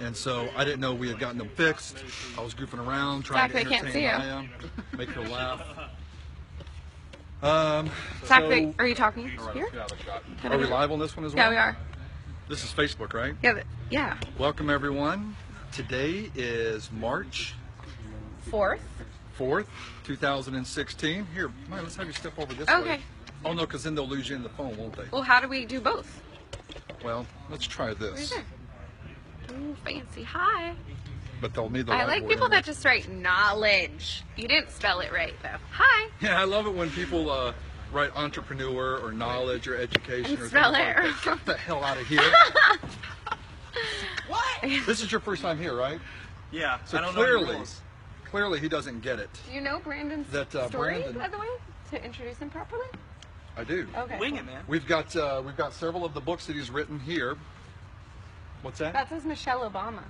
And so I didn't know we had gotten them fixed. I was goofing around trying to entertain Maya, make her laugh. Zach, are you talking here? Are we live on this one as well? Yeah, we are. This is Facebook, right? Yeah. Welcome, everyone. Today is March 4th, 2016. Here, Maya, let's have you step over this Okay. way. Oh, no, because then they'll lose you in the phone, won't they? Well, how do we do both? Well, let's try this. Ooh, fancy. Hi. But they'll need the I like whiteboard people anyway. that just write knowledge. You didn't spell it right, though. Hi. Yeah, I love it when people write entrepreneur or knowledge or education or spell things like it. that. Get the hell out of here. What? This is your first time here, right? Yeah, So I don't clearly, know clearly he doesn't get it. Do you know Brandon's That, story, Brandon- by the way, to introduce him properly? I do. Okay. Wing it, man. We've got several of the books that he's written here. What's that? That says Michelle Obama.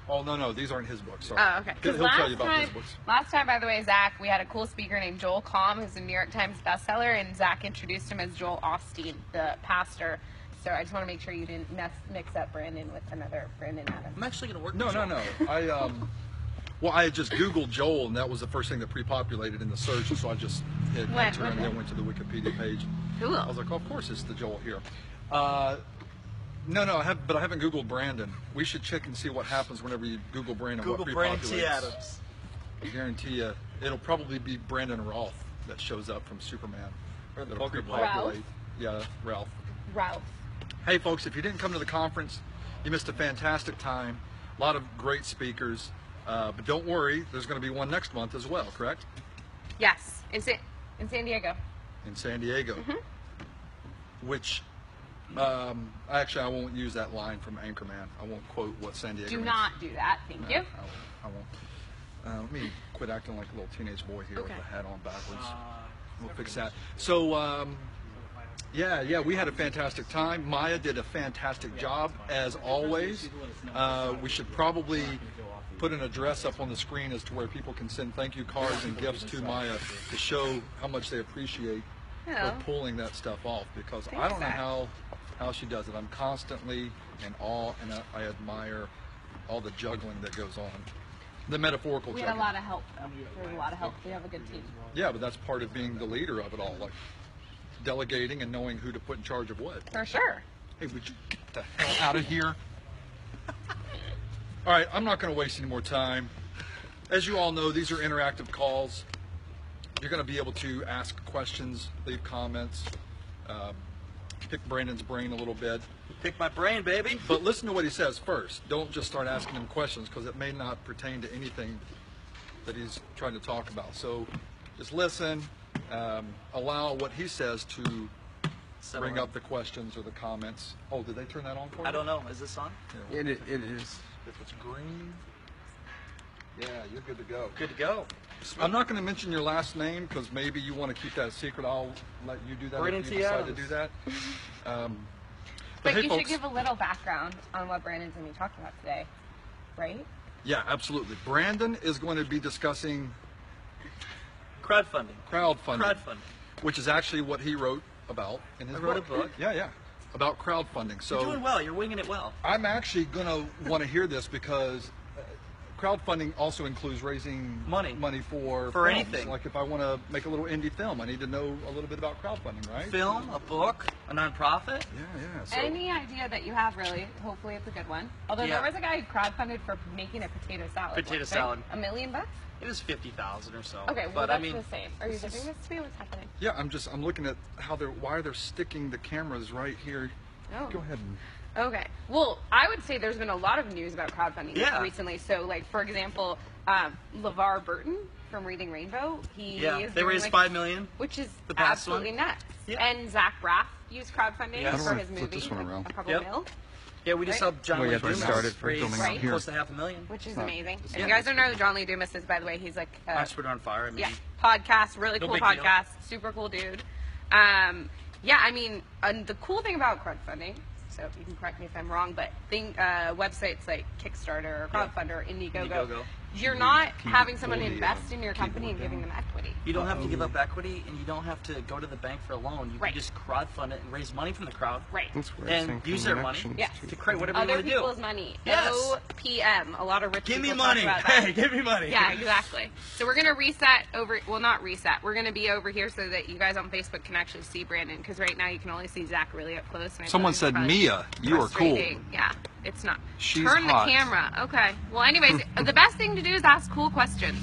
Oh no, these aren't his books. Sorry. Oh, okay. He'll tell you about his books. Last time, by the way, Zach, we had a cool speaker named Joel Comm, who's a New York Times bestseller, and Zach introduced him as Joel Osteen, the pastor. So I just want to make sure you didn't mix up Brandon with another Brandon Adams. I'm actually going to work No. I had just Googled Joel, and that was the first thing that pre-populated in the search, and so I just hit enter and then went to the Wikipedia page. Cool. I was like, oh, of course it's the Joel here. No, I haven't Googled Brandon. We should check and see what happens whenever you Google Brandon. Google what Brandon T. pre-populates. Adams. I guarantee you, it'll probably be Brandon Rolfe that shows up from Superman. Or the That'll Poker pre-populate. Yeah, Ralph. Ralph. Hey, folks, if you didn't come to the conference, you missed a fantastic time. A lot of great speakers. But don't worry, there's going to be one next month as well, correct? Yes, in San Diego. In San Diego. Mm-hmm. Which, actually, I won't use that line from Anchorman. I won't quote what San Diego Do means. not do that. Thank you. I won't. Let me quit acting like a little teenage boy here with the hat on backwards. We'll fix that. So, yeah, we had a fantastic time. Maya did a fantastic job, as always. We should probably put an address up on the screen as to where people can send thank you cards and gifts to Maya to show how much they appreciate her pulling that stuff off, because I don't know how she does it. I'm constantly in awe, and I admire all the juggling that goes on. The metaphorical We juggling. had a lot of help, though. There was a lot of help. We have a good team. Yeah, but that's part of being the leader of it all, like delegating and knowing who to put in charge of what. For sure. Hey, would you get the hell out of here? All right, I'm not going to waste any more time. As you all know, these are interactive calls. You're going to be able to ask questions, leave comments, pick Brandon's brain a little bit. Pick my brain, baby. But listen to what he says first. Don't just start asking him questions, because it may not pertain to anything that he's trying to talk about. So just listen, allow what he says to bring up the questions or the comments. Oh, did they turn that on for you? I don't know. Is this on? Yeah, It is. if it's green, yeah, you're good to go. Good to go. I'm not going to mention your last name, because maybe you want to keep that a secret. I'll let you do that Brandon if you T. decide Adams. to do that. But hey, you folks, should give a little background on what Brandon's going to be talking about today, right? yeah, absolutely. Brandon is going to be discussing Crowdfunding. crowdfunding, which is actually what he wrote about in his I wrote a book. Yeah, about crowdfunding. So You're doing well. You're winging it well. I'm actually going to want to hear this, because crowdfunding also includes raising Money. for For films. anything. Like if I want to make a little indie film, I need to know a little bit about crowdfunding, right? Film, a book, a nonprofit. Yeah. So, Any idea that you have, really, hopefully it's a good one. Although Yeah. there was a guy who crowdfunded for making a potato salad. Potato once, salad. Right? $1 million? It was 50,000 or so. Okay, well but that's I mean, the same. Are you zipping this to me? What's happening? yeah, I'm looking at why they're sticking the cameras right here. Oh. Go ahead and Okay. Well, I would say there's been a lot of news about crowdfunding recently. So, like, for example, LeVar Burton from Reading Rainbow, is they doing, raised like, $5 million. which is the past absolutely one. nuts. Yeah. And Zach Braff used crowdfunding Yes. for I don't his wanna flip movie, this one like, around. a couple Yep. mil, Yeah, we just Right? helped John Well, Lee yeah, we Dumas started for raise filming out here. close to $500,000. which is Huh. amazing. If Yeah. you guys don't know who John Lee Dumas is, by the way, he's like Max put it on fire. I mean, yeah, podcast, really No cool big deal. podcast, super cool dude. Yeah, I mean, the cool thing about crowdfunding, so you can correct me if I'm wrong, but websites like Kickstarter or Crowdfunder or Indiegogo, You're not Can you having someone pull the, invest in your company keyboard and giving down? them equity. You don't have to give up equity, and you don't have to go to the bank for a loan. You Right. can just crowdfund it and raise money from the crowd. Right. That's where And use their money Yes. to create whatever you Other want to do. people's money. Yes. OPM. A lot of rich Give me people money. talk about that. Hey, give me money. Yeah, exactly. So we're gonna reset over. Well, not reset. We're gonna be over here so that you guys on Facebook can actually see Brandon. Because right now you can only see Zach really up close. And I Someone feel like said, it's Mia, you are cool. frustrating. Yeah, it's not. She's Turn hot. the camera. Okay. Well, anyways, the best thing to do is ask cool questions.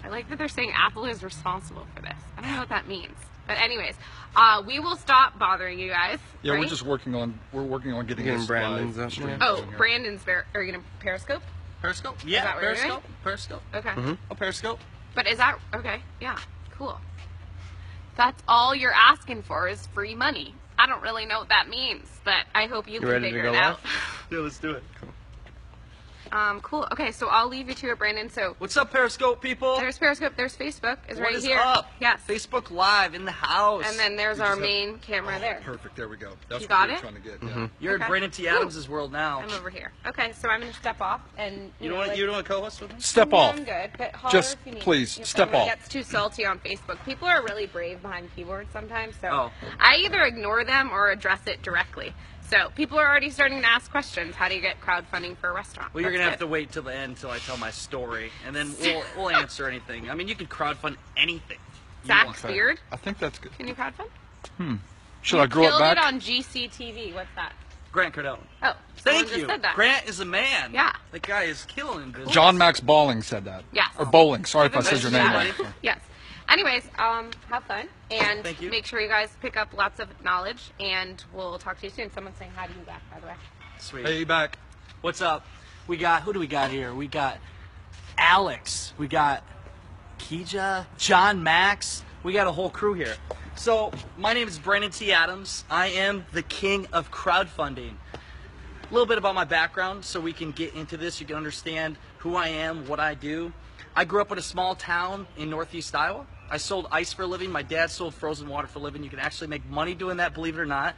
I like that they're saying Apple is responsible for this. I don't know what that means. But anyways, we will stop bothering you guys. Yeah, right? we're working on getting Getting this Brandon's live up, stream yeah. Oh, going here. Brandon's are you gonna Periscope? Periscope? that Yeah, what you're doing? Periscope. Periscope. Okay. Oh, Periscope. But is that okay? Yeah, cool. That's all you're asking for is free money. I don't really know what that means, but I hope you can ready to figure go it out. Yeah, let's do it. Cool. Okay, so I'll leave you to it, Brandon. So What's up, Periscope people? there's Periscope, there's Facebook, is What right is here. up? Yes. Facebook Live in the house. And then there's We our just have- main camera there. Perfect. There we go. That's You what got we were it? trying to get. Yeah. You're Okay. in Brandon T. Adams' world now. I'm over here. Okay, so I'm gonna step off and You don't want to co-host with me? Step No, off. I'm good, but holler Just if you need please, me. If step someone off. gets too salty on Facebook. People are really brave behind keyboards sometimes, so Oh. I either ignore them or address it directly. So people are already starting to ask questions. How do you get crowdfunding for a restaurant? Well, you're That's gonna have it. to wait till the end until I tell my story, and then we'll answer anything. I mean, you can crowdfund anything. Zach's Okay. beard. I think that's good. Can you crowdfund? Should I grow it Killed back? it on GCTV. What's that? Grant Cardone. Oh, Thank someone just you. said that. Grant is a man. Yeah. That guy is killing business. John Max Balling said that. Yes. Or Bowling. Sorry if I Give him said your a name shout. wrong. Yes. Anyways, have fun and Thank you. make sure you guys pick up lots of knowledge, and we'll talk to you soon. Someone's saying hi to you back, by the way. Sweet. Hey, back. What's up? Who do we got here? We got Alex. We got Keija, John Max. We got a whole crew here. So, my name is Brandon T. Adams. I am the king of crowdfunding. A little bit about my background so we can get into this. You can understand who I am, what I do. I grew up in a small town in northeast Iowa. I sold ice for a living. My dad sold frozen water for a living. You can actually make money doing that, believe it or not.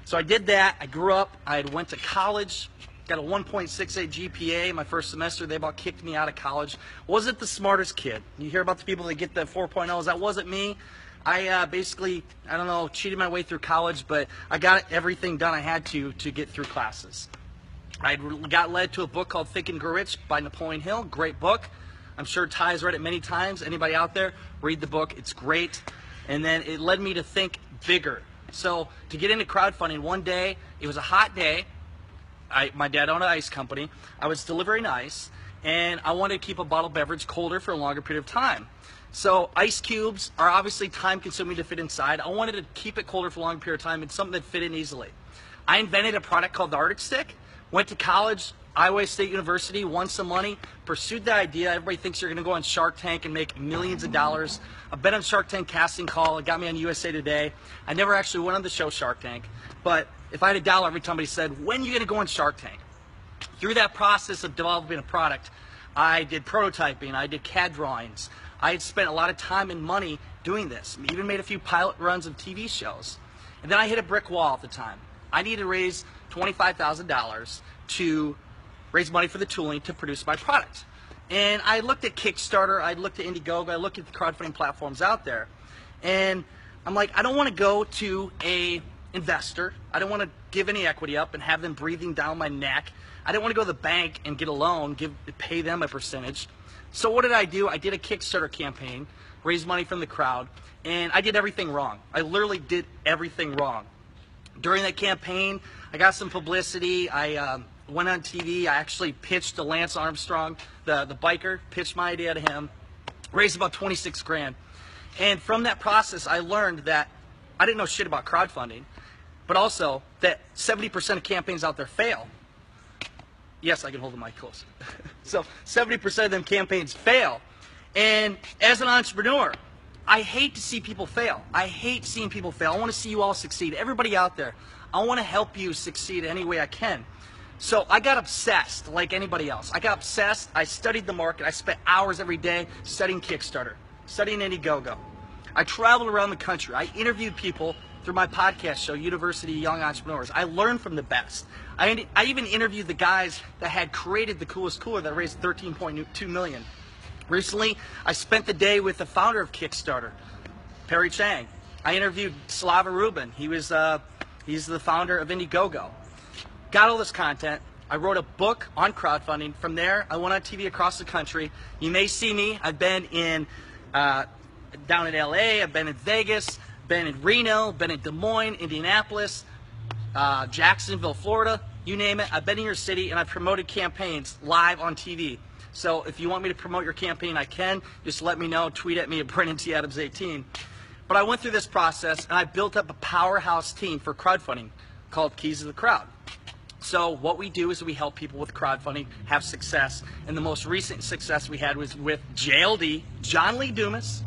So I did that. I grew up. I went to college. Got a 1.68 GPA my first semester. They about kicked me out of college. Wasn't the smartest kid. You hear about the people that get the 4.0s. That wasn't me. I basically, I don't know, cheated my way through college, but I got everything done I had to get through classes. I got led to a book called Think and Grow Rich by Napoleon Hill. Great book. I'm sure Ty's read it many times. Anybody out there, read the book. It's great. And then it led me to think bigger. So to get into crowdfunding, one day, it was a hot day. My dad owned an ice company. I was delivering ice, and I wanted to keep a bottled beverage colder for a longer period of time. So ice cubes are obviously time-consuming to fit inside. I wanted to keep it colder for a long period of time and something that fit in easily. I invented a product called the Arctic Stick. Went to college, Iowa State University, won some money, pursued the idea. Everybody thinks you're going to go on Shark Tank and make millions of dollars. I've been on Shark Tank casting call. It got me on USA Today. I never actually went on the show Shark Tank, but if I had a dollar every time somebody said, when are you going to go on Shark Tank? Through that process of developing a product, I did prototyping, I did CAD drawings. I had spent a lot of time and money doing this. Even made a few pilot runs of TV shows. And then I hit a brick wall at the time. I needed to raise $25,000 to raise money for the tooling to produce my product. And I looked at Kickstarter, I looked at Indiegogo, I looked at the crowdfunding platforms out there. And I'm like, I don't want to go to a investor. I don't want to give any equity up and have them breathing down my neck. I didn't want to go to the bank and get a loan, pay them a percentage. So what did I do? I did a Kickstarter campaign, raised money from the crowd, and I did everything wrong. I literally did everything wrong. During that campaign, I got some publicity. I went on TV. I actually pitched to Lance Armstrong, the biker, pitched my idea to him, raised about 26 grand. And from that process, I learned that I didn't know shit about crowdfunding, but also that 70% of campaigns out there fail. Yes, I can hold the mic close. So 70% of them campaigns fail. And as an entrepreneur, I hate to see people fail. I hate seeing people fail. I want to see you all succeed. Everybody out there, I want to help you succeed any way I can. So I got obsessed like anybody else. I got obsessed. I studied the market. I spent hours every day studying Kickstarter, studying Indiegogo. I traveled around the country. I interviewed people through my podcast show, University Young Entrepreneurs. I learned from the best. I even interviewed the guys that had created the coolest cooler that raised $13.2 million. Recently, I spent the day with the founder of Kickstarter, Perry Chang. I interviewed Slava Rubin. He's the founder of Indiegogo. Got all this content. I wrote a book on crowdfunding. From there, I went on TV across the country. You may see me. I've been in down in LA. I've been in Vegas. Been in Reno. Been in Des Moines, Indianapolis, Jacksonville, Florida. You name it. I've been in your city, and I've promoted campaigns live on TV. So if you want me to promote your campaign, I can. Just let me know. Tweet at me at BrennanTAdams18. But I went through this process, and I built up a powerhouse team for crowdfunding called Keys to the Crowd. So what we do is we help people with crowdfunding have success. And the most recent success we had was with JLD, John Lee Dumas.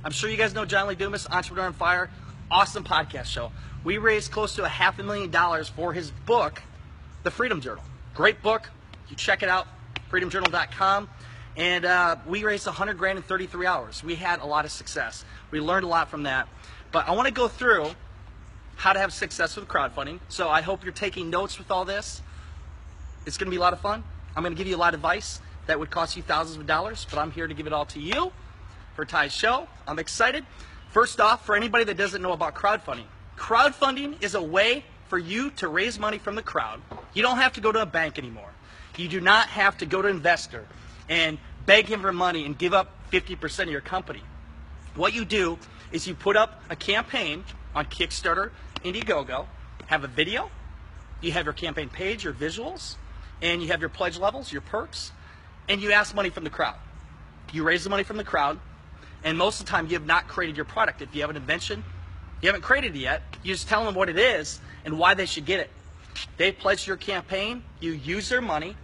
I'm sure you guys know John Lee Dumas, Entrepreneur on Fire. Awesome podcast show. We raised close to $500,000 for his book, The Freedom Journal. Great book. You check it out, freedomjournal.com. And we raised $100,000 in 33 hours. We had a lot of success. We learned a lot from that. But I want to go through how to have success with crowdfunding. So I hope you're taking notes with all this. It's going to be a lot of fun. I'm going to give you a lot of advice that would cost you thousands of dollars, but I'm here to give it all to you for Ty's show. I'm excited. First off, for anybody that doesn't know about crowdfunding, crowdfunding is a way for you to raise money from the crowd. You don't have to go to a bank anymore. You do not have to go to an investor and beg him for money and give up 50% of your company. What you do is you put up a campaign on Kickstarter, Indiegogo, have a video, you have your campaign page, your visuals, and you have your pledge levels, your perks, and you ask money from the crowd. You raise the money from the crowd, and most of the time you have not created your product. If you have an invention, you haven't created it yet, you just tell them what it is and why they should get it. They pledge your campaign, you use their money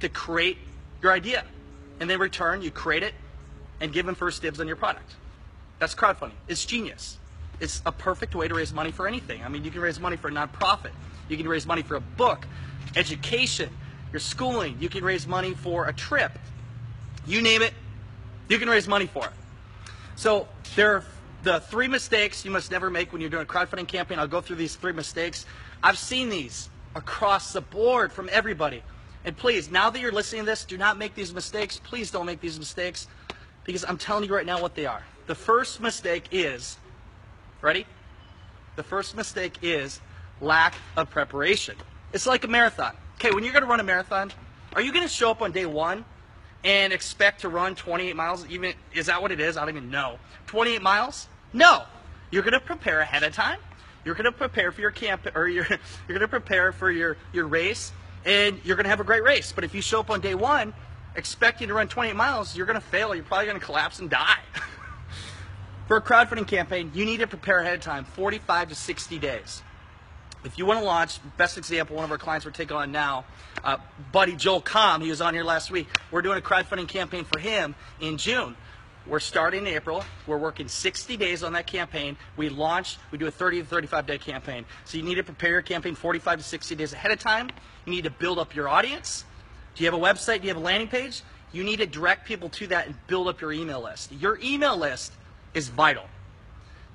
to create your idea. And in return, you create it and give them first dibs on your product. That's crowdfunding. It's genius. It's a perfect way to raise money for anything. I mean, you can raise money for a nonprofit. You can raise money for a book, education, your schooling. You can raise money for a trip. You name it, you can raise money for it. So there are the 3 mistakes you must never make when you're doing a crowdfunding campaign. I'll go through these 3 mistakes. I've seen these across the board from everybody. And please, now that you're listening to this, do not make these mistakes. Please don't make these mistakes, because I'm telling you right now what they are. The first mistake is, ready? The first mistake is lack of preparation. It's like a marathon. Okay, when you're going to run a marathon, are you going to show up on day 1 and expect to run 28 miles? Even is that what it is? I don't even know. 28 miles? No. You're going to prepare ahead of time. You're going to prepare for your camp, or you're going to prepare for your race, and you're going to have a great race. But if you show up on day 1 expecting to run 28 miles, you're going to fail. You're probably going to collapse and die. For a crowdfunding campaign, you need to prepare ahead of time, 45 to 60 days. If you want to launch, best example, one of our clients we're taking on now, buddy Joel Comm, he was on here last week. We're doing a crowdfunding campaign for him in June. We're starting in April. We're working 60 days on that campaign. We launch, we do a 30 to 35 day campaign. So you need to prepare your campaign 45 to 60 days ahead of time. You need to build up your audience. Do you have a website? Do you have a landing page? You need to direct people to that and build up your email list. Your email list is vital.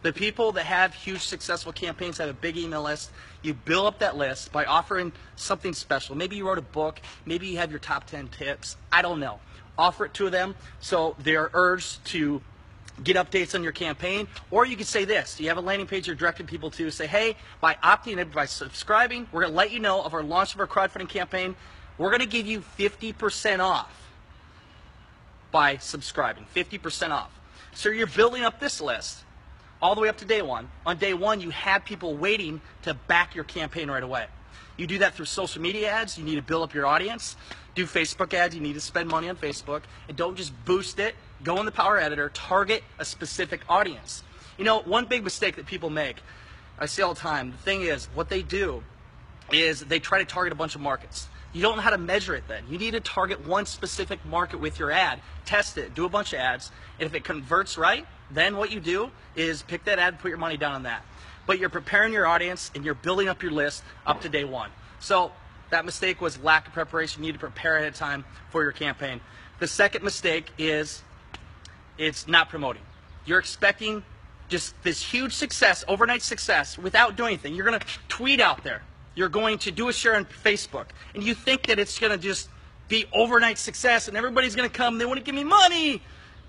The people that have huge successful campaigns have a big email list. You build up that list by offering something special. Maybe you wrote a book. Maybe you have your top 10 tips. I don't know. Offer it to them so they're urged to get updates on your campaign. Or you could say this. You have a landing page you're directing people to. Say, hey, by opting in, by subscribing, we're going to let you know of our launch of our crowdfunding campaign. We're going to give you 50% off by subscribing. 50% off. So you're building up this list all the way up to day 1. On day 1, you have people waiting to back your campaign right away. You do that through social media ads. You need to build up your audience. Do Facebook ads. You need to spend money on Facebook. And don't just boost it. Go in the Power Editor. Target a specific audience. You know, one big mistake that people make, I see all the time, the thing is, what they do is they try to target a bunch of markets. You don't know how to measure it then. You need to target one specific market with your ad. Test it. Do a bunch of ads. And if it converts right, then what you do is pick that ad and put your money down on that. But you're preparing your audience and you're building up your list up to day 1. So that mistake was lack of preparation. You need to prepare ahead of time for your campaign. The second mistake is it's not promoting. You're expecting just this huge success, overnight success, without doing anything. You're going to tweet out there. You're going to do a share on Facebook. And you think that it's going to just be overnight success and everybody's going to come and they want to give me money.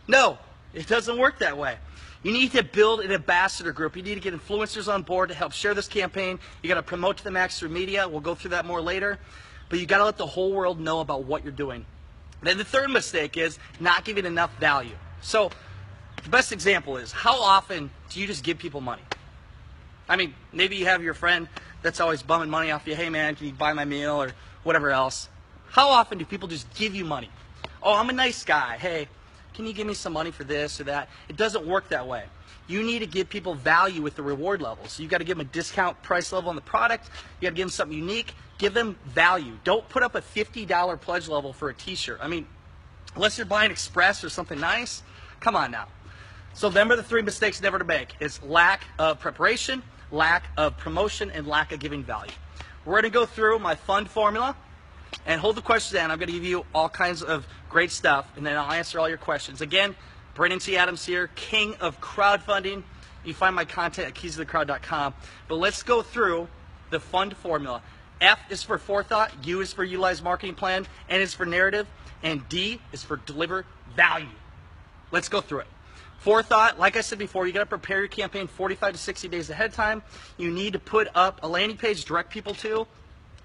No, it doesn't work that way. You need to build an ambassador group. You need to get influencers on board to help share this campaign. You got to promote to the max through media. We'll go through that more later. But you got to let the whole world know about what you're doing. Then the third mistake is not giving enough value. So the best example is, how often do you just give people money? I mean, maybe you have your friend that's always bumming money off you. Hey man, can you buy my meal or whatever else? How often do people just give you money? Oh, I'm a nice guy. Hey, can you give me some money for this or that? It doesn't work that way. You need to give people value with the reward levels. So you got to give them a discount price level on the product. You got to give them something unique. Give them value. Don't put up a $50 pledge level for a t-shirt. I mean, unless you're buying Express or something nice, come on now. So remember the 3 mistakes never to make is lack of preparation, lack of promotion, and lack of giving value. We're going to go through my fund formula and hold the questions down. I'm going to give you all kinds of great stuff, and then I'll answer all your questions. Again, Brandon T. Adams here, king of crowdfunding. You find my content at keysofthecrowd.com. But let's go through the fund formula. F is for forethought, U is for utilize marketing plan, N is for narrative, and D is for deliver value. Let's go through it. Forethought, like I said before, you got to prepare your campaign 45 to 60 days ahead of time. You need to put up a landing page to direct people to.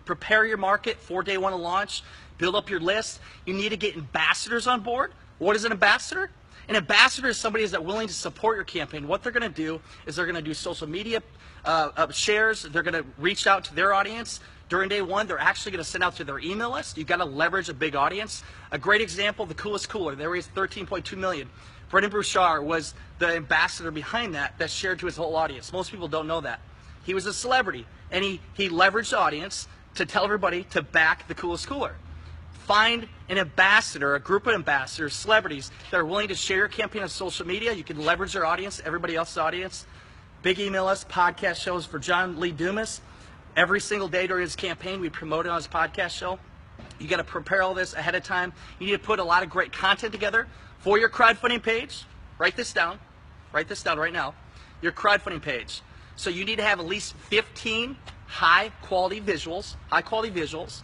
Prepare your market for day one of launch. Build up your list. You need to get ambassadors on board. What is an ambassador? An ambassador is somebody that's willing to support your campaign. What they're going to do is they're going to do social media shares. They're going to reach out to their audience. During day one, they're actually going to send out to their email list. You've got to leverage a big audience. A great example, the Coolest Cooler. They raised $13.2 million. Brendan Bouchard was the ambassador behind that shared to his whole audience. Most people don't know that. He was a celebrity, and he leveraged the audience to tell everybody to back the Coolest Cooler. Find an ambassador, a group of ambassadors, celebrities that are willing to share your campaign on social media. You can leverage their audience, everybody else's audience. Big email us, podcast shows for John Lee Dumas. Every single day during his campaign, we promote it on his podcast show. You got to prepare all this ahead of time. You need to put a lot of great content together for your crowdfunding page. Write this down. Write this down right now. Your crowdfunding page. So you need to have at least 15 high-quality visuals,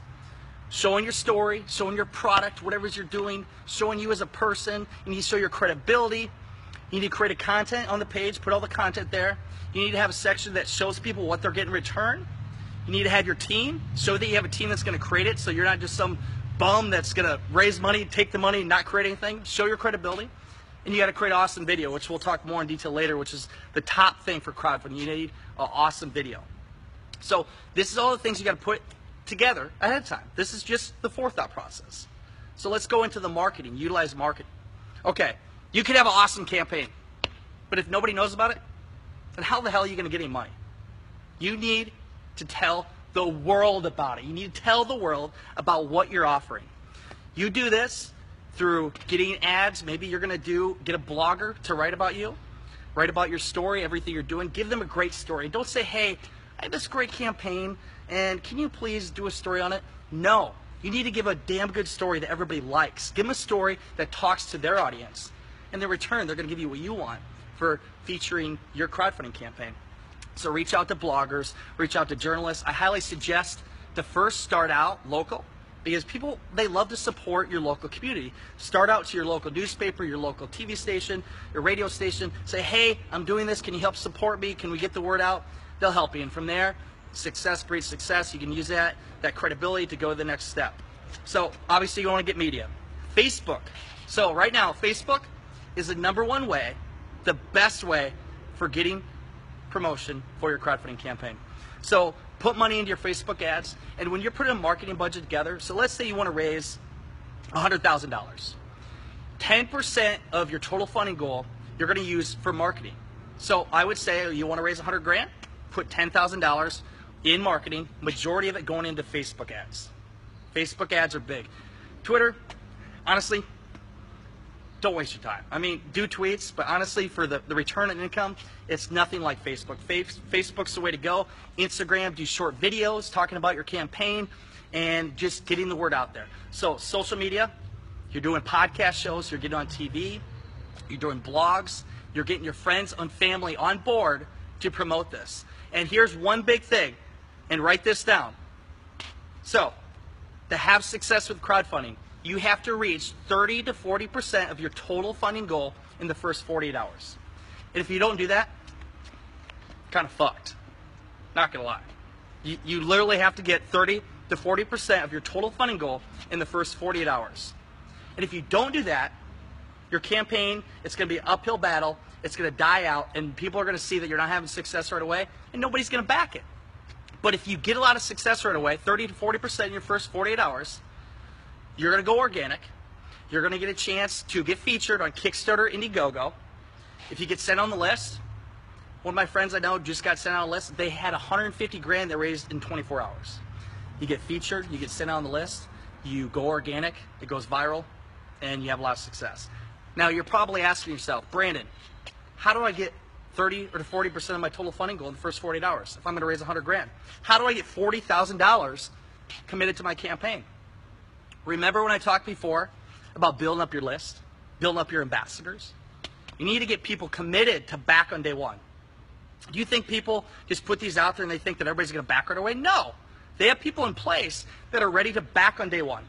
showing your story, showing your product, whatever it is you're doing, showing you as a person. You need to show your credibility. You need to create a content on the page, put all the content there. You need to have a section that shows people what they're getting in return. You need to have your team, show that you have a team that's going to create it, so you're not just some bum that's going to raise money, take the money, and not create anything. Show your credibility. And you got to create an awesome video, which we'll talk more in detail later, which is the top thing for crowdfunding. You need an awesome video. So this is all the things you got to put together ahead of time. This is just the forethought process. So let's go into the marketing, utilize marketing. Okay, you could have an awesome campaign, but if nobody knows about it, then how the hell are you going to get any money? You need to tell the world about it. You need to tell the world about what you're offering. You do this through getting ads. Maybe you're going to get a blogger to write about you, write about your story, everything you're doing. Give them a great story. Don't say, hey, I have this great campaign, and can you please do a story on it? No. You need to give a damn good story that everybody likes. Give them a story that talks to their audience. And in return, they're going to give you what you want for featuring your crowdfunding campaign. So reach out to bloggers, reach out to journalists. I highly suggest to first start out local, because people, they love to support your local community. Start out to your local newspaper, your local TV station, your radio station. Say, hey, I'm doing this. Can you help support me? Can we get the word out? They'll help you. And from there, success breeds success. You can use that credibility to go to the next step. So obviously you want to get media. Facebook. So right now, Facebook is the #1 way, the best way for getting promotion for your crowdfunding campaign. So put money into your Facebook ads, and when you're putting a marketing budget together, so let's say you want to raise $100,000. 10% of your total funding goal you're going to use for marketing. So I would say you want to raise 100 grand, put $10,000 in marketing, majority of it going into Facebook ads. Facebook ads are big. Twitter, honestly, don't waste your time. I mean, do tweets, but honestly, for the return on income, it's nothing like Facebook. Facebook's the way to go. Instagram, do short videos talking about your campaign and just getting the word out there. So social media, you're doing podcast shows, you're getting on TV, You're doing blogs. You're getting your friends and family on board to promote this. And here's one big thing, and write this down. So, to have success with crowdfunding, you have to reach 30 to 40% of your total funding goal in the first 48 hours. And if you don't do that, kind of fucked. Not gonna lie. You literally have to get 30 to 40% of your total funding goal in the first 48 hours. And if you don't do that, your campaign, it's going to be an uphill battle, it's going to die out, and people are going to see that you're not having success right away, and nobody's going to back it. But if you get a lot of success right away, 30 to 40% in your first 48 hours, you're going to go organic, you're going to get a chance to get featured on Kickstarter, Indiegogo. If you get sent on the list, one of my friends I know just got sent on a list, they had 150 grand they raised in 24 hours. You get featured, you get sent on the list, you go organic, it goes viral, and you have a lot of success. Now you're probably asking yourself, Brandon, how do I get 30 or to 40% of my total funding goal in the first 48 hours if I'm going to raise 100 grand? How do I get $40,000 committed to my campaign? Remember when I talked before about building up your list, building up your ambassadors? You need to get people committed to back on day one. Do you think people just put these out there and they think that everybody's going to back right away? No. They have people in place that are ready to back on day one.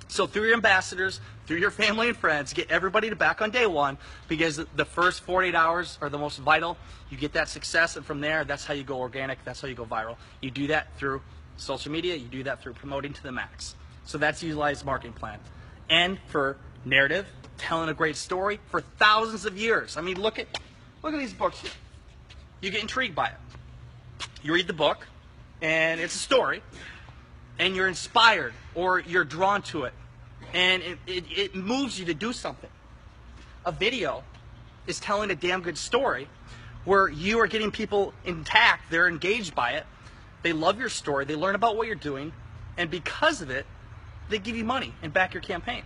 So through your ambassadors, through your family and friends, get everybody to back on day one, because the first 48 hours are the most vital. You get that success, and from there, that's how you go organic, that's how you go viral. You do that through social media, you do that through promoting to the max. So that's utilized marketing plan. And for narrative, telling a great story for thousands of years. I mean, look at these books here. You get intrigued by it. You read the book, and it's a story, and you're inspired or you're drawn to it, and it moves you to do something. A video is telling a damn good story where you are getting people intact, they're engaged by it, they love your story, they learn about what you're doing, and because of it, they give you money and back your campaign.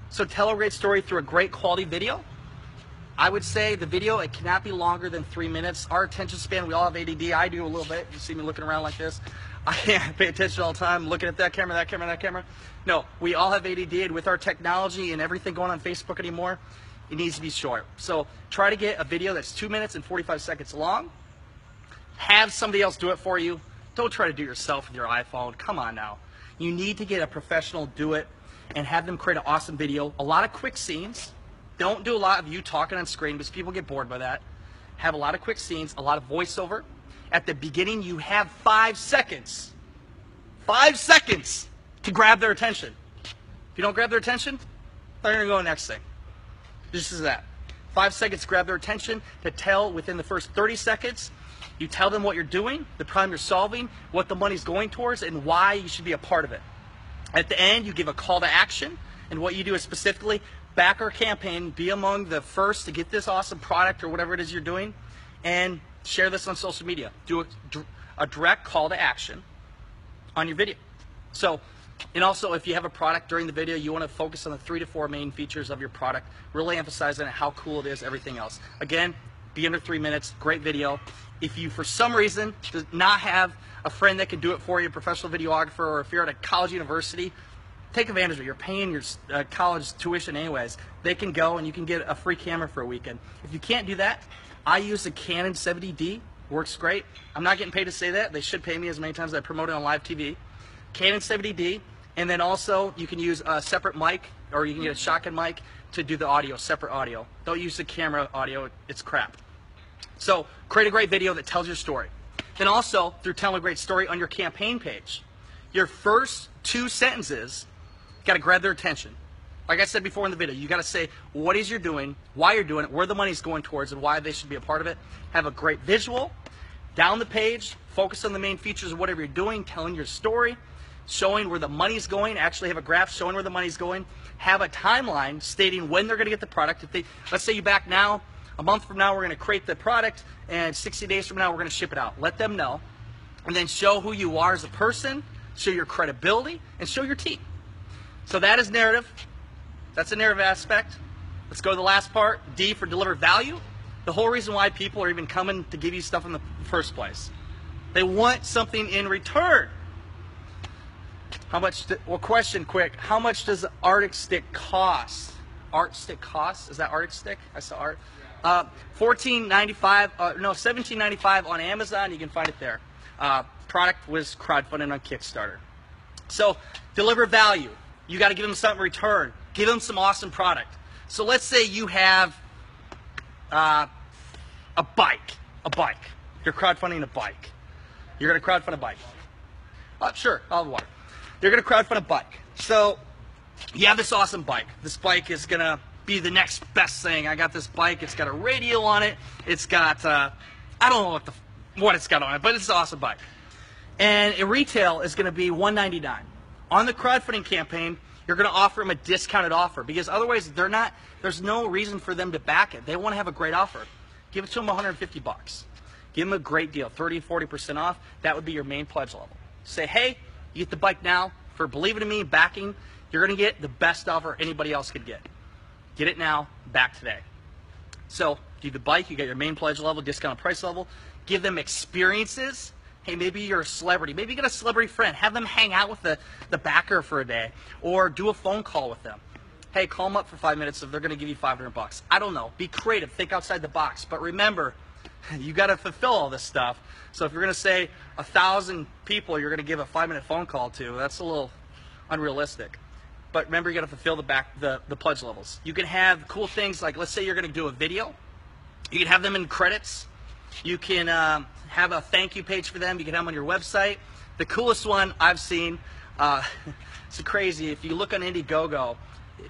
So tell a great story through a great quality video. I would say the video, it cannot be longer than 3 minutes. Our attention span, we all have ADD. I do a little bit. You see me looking around like this. I can't pay attention all the time, looking at that camera, that camera, that camera. No, we all have ADD, and with our technology and everything going on Facebook anymore, it needs to be short. So try to get a video that's 2 minutes and 45 seconds long. Have somebody else do it for you. Don't try to do it yourself with your iPhone. Come on now. You need to get a professional do it and have them create an awesome video. A lot of quick scenes. Don't do a lot of you talking on screen because people get bored by that. Have a lot of quick scenes, a lot of voiceover. At the beginning, you have 5 seconds. 5 seconds to grab their attention. If you don't grab their attention, they're going to go to the next thing. This is that. 5 seconds to grab their attention, to tell within the first 30 seconds. You tell them what you're doing, the problem you're solving, what the money's going towards, and why you should be a part of it. At the end, you give a call to action, and what you do is specifically back our campaign, be among the first to get this awesome product or whatever it is you're doing, and share this on social media. Do a direct call to action on your video. So, and also if you have a product during the video, you want to focus on the 3 to 4 main features of your product, really emphasizing how cool it is, everything else. Again, be under 3 minutes, great video. If you, for some reason, do not have a friend that can do it for you, a professional videographer, or if you're at a college university, take advantage of it. You're paying your college tuition anyways. They can go and you can get a free camera for a weekend. If you can't do that, I use the Canon 70D. Works great. I'm not getting paid to say that. They should pay me as many times as I promote it on live TV. Canon 70D, and then also you can use a separate mic, or you can get a shotgun mic to do the audio, separate audio. Don't use the camera audio. It's crap. So create a great video that tells your story. Then also, through telling a great story on your campaign page, your first 2 sentences got to grab their attention. Like I said before in the video, you got to say what it is you're doing, why you're doing it, where the money's going towards, and why they should be a part of it. Have a great visual. Down the page, focus on the main features of whatever you're doing, telling your story, showing where the money's going, actually have a graph showing where the money's going. Have a timeline stating when they're going to get the product. If they, let's say you back now, a month from now we're going to create the product, and 60 days from now we're going to ship it out. Let them know, and then show who you are as a person, show your credibility, and show your team. So that is narrative. That's the narrative aspect. Let's go to the last part, D for deliver value. The whole reason why people are even coming to give you stuff in the first place. They want something in return. How much, well, question quick, how much does the Arctic stick cost? art stick costs. Is that art stick? I saw art. $14.95. No, $17.95 on Amazon. You can find it there. Product was crowdfunded on Kickstarter. So deliver value. You got to give them something in return. Give them some awesome product. So let's say you have a bike. You're crowdfunding a bike. You're going to crowdfund a bike. Sure, I'll have water. You're going to crowdfund a bike. So you have this awesome bike. This bike is going to be the next best thing. I got this bike. It's got a radio on it. It's got, I don't know what it's got on it, but it's an awesome bike. And a retail is going to be $199. On the crowdfunding campaign, you're going to offer them a discounted offer because otherwise there's no reason for them to back it. They want to have a great offer. Give it to them $150. Give them a great deal, 30, 40% off. That would be your main pledge level. Say, hey, you get the bike now for believing in me, backing. You're going to get the best offer anybody else could get. Get it now, back today. So, do the bike, you get your main pledge level, discounted price level. Give them experiences. Hey, maybe you're a celebrity. Maybe you get a celebrity friend. Have them hang out with the backer for a day. Or do a phone call with them. Hey, call them up for 5 minutes if they're going to give you $500. I don't know. Be creative. Think outside the box. But remember, you got to fulfill all this stuff. So if you're going to say 1,000 people you're going to give a 5-minute phone call to, that's a little unrealistic. But remember, you got to fulfill the pledge levels. You can have cool things like, let's say you're going to do a video. You can have them in credits. You can have a thank you page for them. You can have them on your website. The coolest one I've seen, it's crazy. If you look on Indiegogo,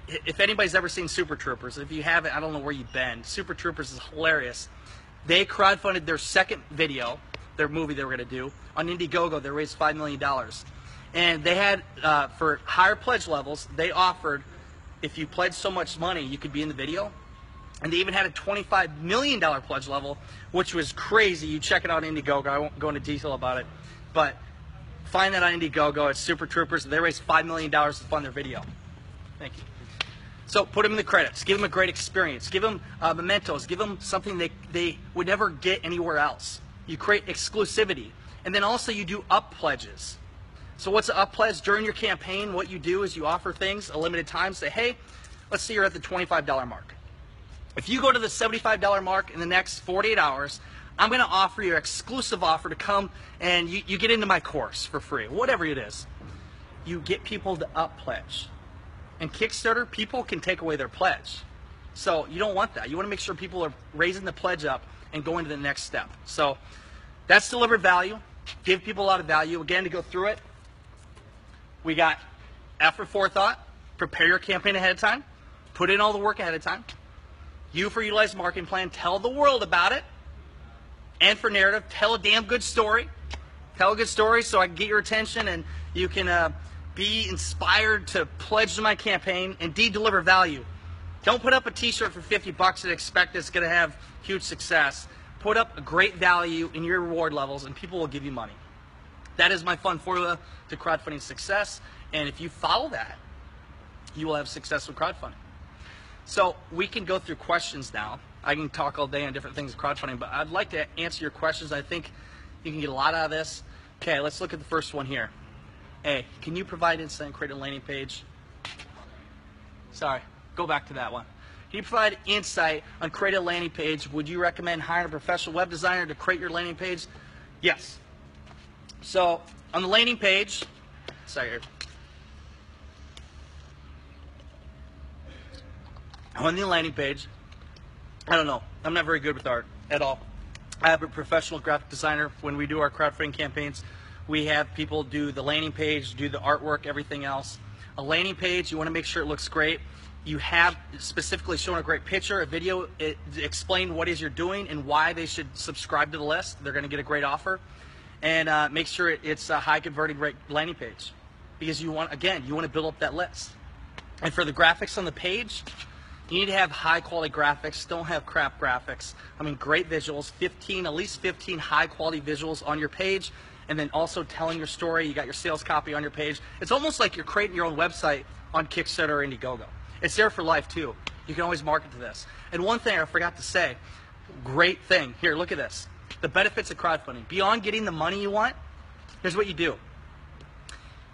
if anybody's ever seen Super Troopers, if you haven't, I don't know where you've been. Super Troopers is hilarious. They crowdfunded their second video, their movie they were going to do, on Indiegogo. They raised $5 million. And they had, for higher pledge levels, they offered, if you pledged so much money, you could be in the video. And they even had a $25 million pledge level, which was crazy. You check it out on Indiegogo. I won't go into detail about it. But find that on Indiegogo. It's Super Troopers. They raised $5 million to fund their video. Thank you. So put them in the credits. Give them a great experience. Give them mementos. Give them something they would never get anywhere else. You create exclusivity. And then also you do up pledges. So what's an up pledge? During your campaign, what you do is you offer things a limited time. Say, hey, let's say you're at the $25 mark. If you go to the $75 mark in the next 48 hours, I'm going to offer you an exclusive offer to come and you get into my course for free, whatever it is. You get people to up pledge. In Kickstarter, people can take away their pledge. So you don't want that. You want to make sure people are raising the pledge up and going to the next step. So that's delivered value. Give people a lot of value. Again, to go through it, we got effort, forethought, prepare your campaign ahead of time, put in all the work ahead of time. U for utilize marketing plan, tell the world about it. And for narrative, tell a damn good story. Tell a good story so I can get your attention and you can be inspired to pledge to my campaign. And D, deliver value. Don't put up a t-shirt for $50 and expect it's going to have huge success. Put up a great value in your reward levels and people will give you money. That is my fun formula to crowdfunding success. And if you follow that, you will have success with crowdfunding. So we can go through questions now. I can talk all day on different things with crowdfunding, but I'd like to answer your questions. I think you can get a lot out of this. Okay, let's look at the first one here. A, can you provide insight and create a landing page? Sorry, go back to that one. Can you provide insight on create a landing page? Would you recommend hiring a professional web designer to create your landing page? Yes. So on the landing page, on the landing page, I don't know. I'm not very good with art at all. I have a professional graphic designer. When we do our crowdfunding campaigns, we have people do the landing page, do the artwork, everything else. A landing page, you want to make sure it looks great. You have specifically shown a great picture, a video, explain what it is you're doing and why they should subscribe to the list. They're going to get a great offer. And make sure it's a high converting rate landing page. Because you want, again, you want to build up that list. And for the graphics on the page, you need to have high quality graphics. Don't have crap graphics. I mean, great visuals, at least 15 high quality visuals on your page. And then also telling your story. You got your sales copy on your page. It's almost like you're creating your own website on Kickstarter or Indiegogo. It's there for life too. You can always market to this. And one thing I forgot to say, great thing. Here, look at this. The benefits of crowdfunding. Beyond getting the money you want, here's what you do.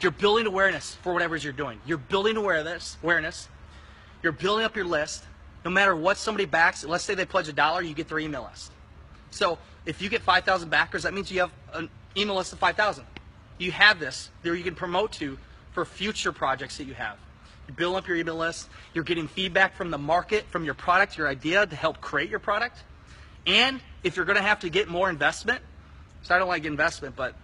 You're building awareness for whatever it is you're doing. You're building awareness. You're You're building up your list. No matter what somebody backs, let's say they pledge $1, you get their email list. So if you get 5,000 backers, that means you have an email list of 5,000. You have this there you can promote to for future projects that you have. You build up your email list. You're getting feedback from the market, from your product, your idea to help create your product. And if you're going to have to get more investment, so I don't like investment, but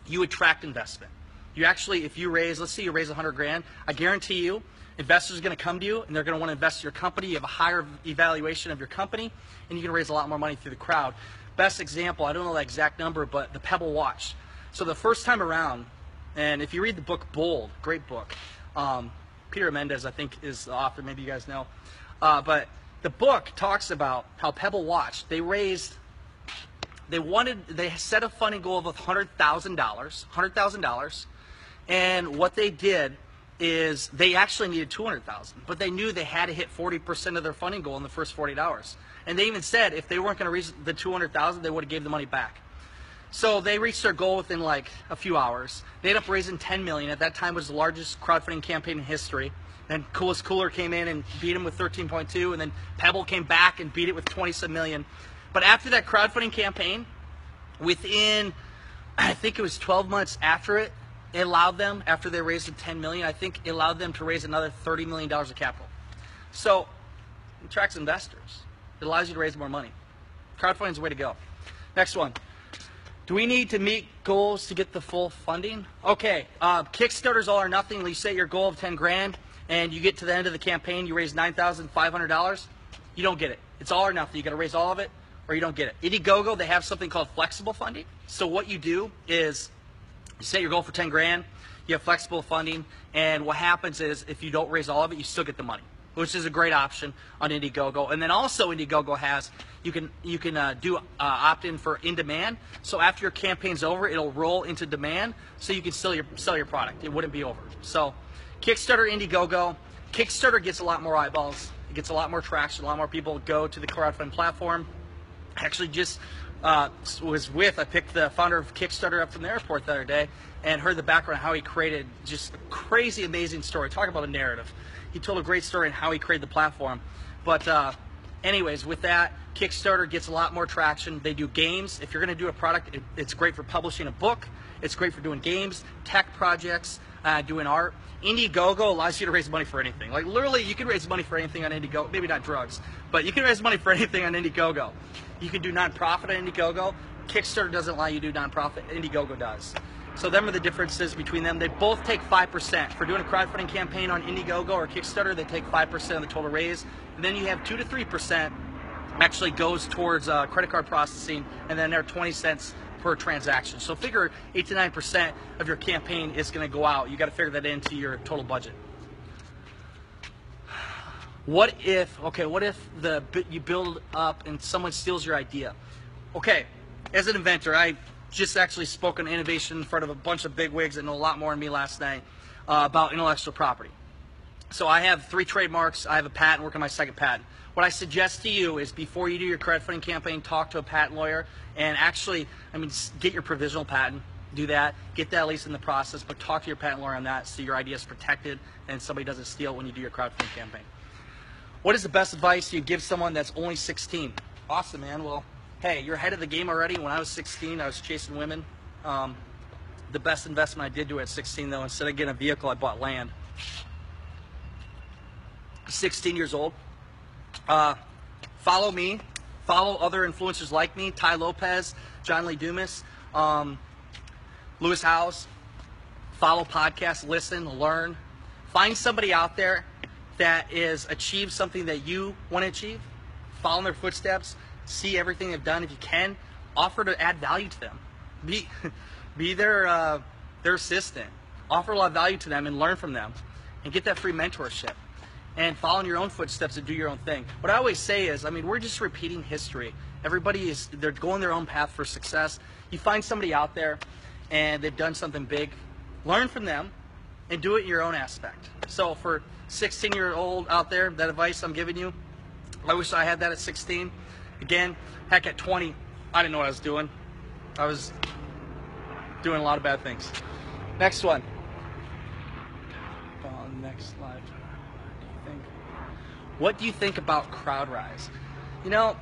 you attract investment. You actually, if you raise, let's say you raise 100 grand, I guarantee you, investors are going to come to you and they're going to want to invest in your company. You have a higher evaluation of your company, and you can raise a lot more money through the crowd. Best example, I don't know the exact number, but the Pebble watch. So the first time around, and if you read the book Bold, great book, Peter Mendez, I think, is the author. Maybe you guys know. But the book talks about how Pebble watch, they set a funding goal of $100,000, and what they did is they actually needed $200,000, but they knew they had to hit 40% of their funding goal in the first 48 hours. And they even said if they weren't going to reach the $200,000, they would have gave the money back. So they reached their goal within like a few hours. They ended up raising $10 million. At that time, it was the largest crowdfunding campaign in history. Then Coolest Cooler came in and beat him with 13.2, and then Pebble came back and beat it with 27 million. But after that crowdfunding campaign, within, I think it was 12 months after it, it allowed them, after they raised the 10 million, I think it allowed them to raise another $30 million of capital. So it attracts investors. It allows you to raise more money. Crowdfunding is the way to go. Next one. Do we need to meet goals to get the full funding? Okay, Kickstarter's all or nothing. You set your goal of 10 grand and you get to the end of the campaign, you raise $9,500. You don't get it. It's all or nothing. You got to raise all of it or you don't get it. Indiegogo, they have something called flexible funding. So what you do is you set your goal for 10 grand, you have flexible funding, and what happens is if you don't raise all of it, you still get the money, which is a great option on Indiegogo. And then also Indiegogo has, you can do opt-in for in-demand. So after your campaign's over, it'll roll into demand, so you can sell your product. It wouldn't be over. So Kickstarter, Indiegogo. Kickstarter gets a lot more eyeballs. It gets a lot more traction. A lot more people go to the crowdfunding platform. Actually just I picked the founder of Kickstarter up from the airport the other day and heard the background, how he created just a crazy, amazing story. Talk about a narrative. He told a great story on how he created the platform. But anyways, with that, Kickstarter gets a lot more traction. They do games. If you're going to do a product, it's great for publishing a book. It's great for doing games, tech projects, doing art. Indiegogo allows you to raise money for anything. Like literally, you can raise money for anything on Indiegogo. Maybe not drugs, but you can raise money for anything on Indiegogo. You can do nonprofit on Indiegogo. Kickstarter doesn't allow you to do nonprofit. Indiegogo does. So them are the differences between them. They both take 5%. For doing a crowdfunding campaign on Indiegogo or Kickstarter, they take 5% of the total raise. And then you have 2 to 3% actually goes towards credit card processing, and then they're 20 cents per transaction. So figure 8 to 9% of your campaign is going to go out. You got to figure that into your total budget. What if you build up and someone steals your idea? Okay, as an inventor, I just actually spoke on innovation in front of a bunch of bigwigs that know a lot more than me last night about intellectual property. So I have 3 trademarks. I have a patent, working on my second patent. What I suggest to you is before you do your crowdfunding campaign, talk to a patent lawyer and actually, get your provisional patent. Do that. Get that at least in the process, but talk to your patent lawyer on that so your idea is protected and somebody doesn't steal when you do your crowdfunding campaign. What is the best advice you give someone that's only 16? Awesome, man. Well, hey, you're ahead of the game already. When I was 16, I was chasing women. The best investment I did do at 16, though, instead of getting a vehicle, I bought land. 16 years old. Follow me. Follow other influencers like me. Tai Lopez, John Lee Dumas, Lewis Howes. Follow podcasts, listen, learn. Find somebody out there that is achieved something that you want to achieve. Follow in their footsteps. See everything they've done. If you can, offer to add value to them. Be their assistant. Offer a lot of value to them and learn from them, and get that free mentorship. And follow in your own footsteps and do your own thing. What I always say is, we're just repeating history. They're going their own path for success. You find somebody out there and they've done something big, learn from them and do it in your own aspect. So for 16-year-old out there, that advice I'm giving you, I wish I had that at 16. Again, heck, at 20, I didn't know what I was doing. I was doing a lot of bad things. Next one. On next slide. think. What do you think about crowd rise? You know,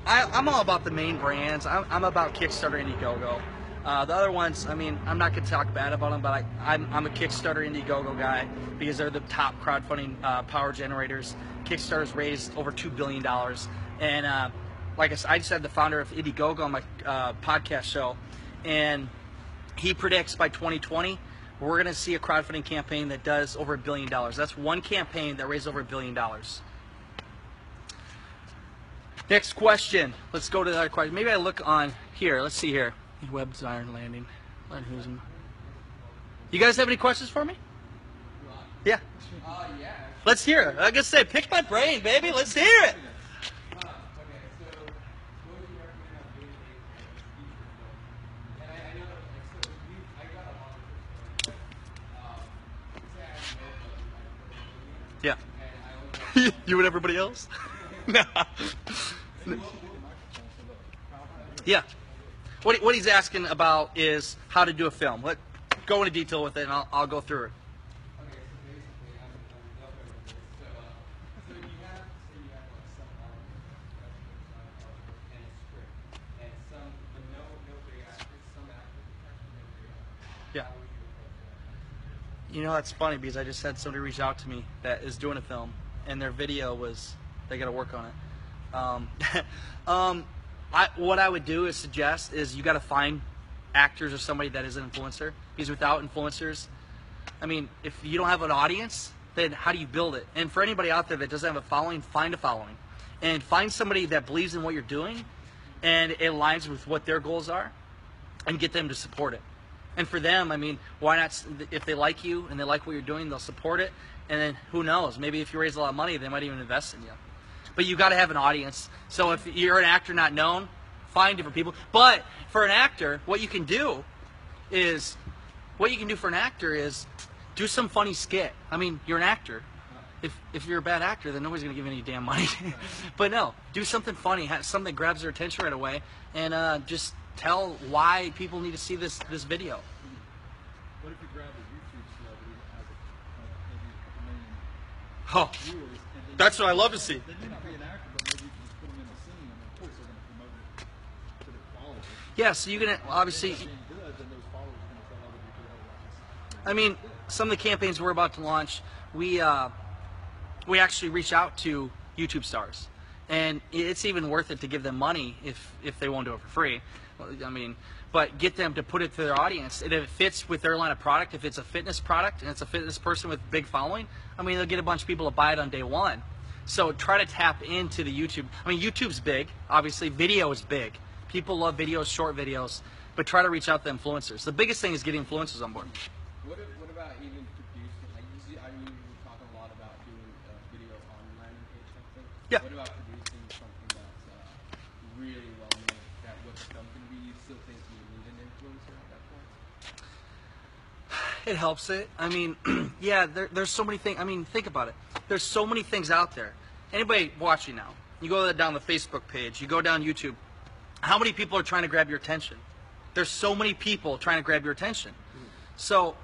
I'm all about the main brands. I'm about Kickstarter, Indiegogo. The other ones, I mean, I'm not going to talk bad about them, but I'm a Kickstarter, Indiegogo guy because they're the top crowdfunding power generators. Kickstarter's raised over $2 billion. And like I just had the founder of Indiegogo on my podcast show, and he predicts by 2020, we're going to see a crowdfunding campaign that does over $1 billion. That's one campaign that raised over $1 billion. Next question. Let's go to the other question. Maybe I look on here. Let's see here. Web design landing. You guys have any questions for me? Yeah. Yeah. Let's hear it. Like I said, pick my brain, baby. Let's hear it. Yeah. You and everybody else? No. Yeah. What he's asking about is how to do a film. Let go into detail with it, and I'll go through it. Yeah. You know, that's funny because I just had somebody reach out to me that is doing a film, and their video was, they got to work on it. What I would do is suggest is you got to find actors or somebody that is an influencer, because without influencers, I mean, if you don't have an audience, then how do you build it? And for anybody out there that doesn't have a following, find a following, and find somebody that believes in what you're doing, and it aligns with what their goals are, and get them to support it. And for them, I mean, why not? If they like you and they like what you're doing, they'll support it. And then who knows? Maybe if you raise a lot of money, they might even invest in you. But you got to have an audience. So if you're an actor not known, find different people. But for an actor, what you can do for an actor is do some funny skit. I mean, you're an actor. If you're a bad actor, then nobody's going to give you any damn money. But no, do something funny, have something that grabs their attention right away, and just tell why people need to see this video. What if you grab a YouTube celebrity that has maybe a couple million viewers? That's what I love to see. They may not be an actor, but maybe you can just put them in a scene, and of course they're going to promote it to their followers. Yeah, so you're going to obviously. If it's being good, then those followers are going to tell other people otherwise. I mean, some of the campaigns we're about to launch, we actually reach out to YouTube stars, and it's even worth it to give them money if they won't do it for free. I mean, but get them to put it to their audience, and if it fits with their line of product, if it's a fitness product and it's a fitness person with big following, I mean, they'll get a bunch of people to buy it on day one. So try to tap into the YouTube. I mean, YouTube's big, obviously. Video is big. People love videos, short videos, but try to reach out to influencers. The biggest thing is getting influencers on board. What about even producing? Like, you were talking a lot about doing video on landing page something. Yeah. What about producing something that's really well made? That what the film can be? You still think you need an influencer at that point? It helps it. I mean, yeah, there's so many things. I mean, think about it. There's so many things out there. Anybody watching now, you go down the Facebook page, you go down YouTube, how many people are trying to grab your attention? There's so many people trying to grab your attention. So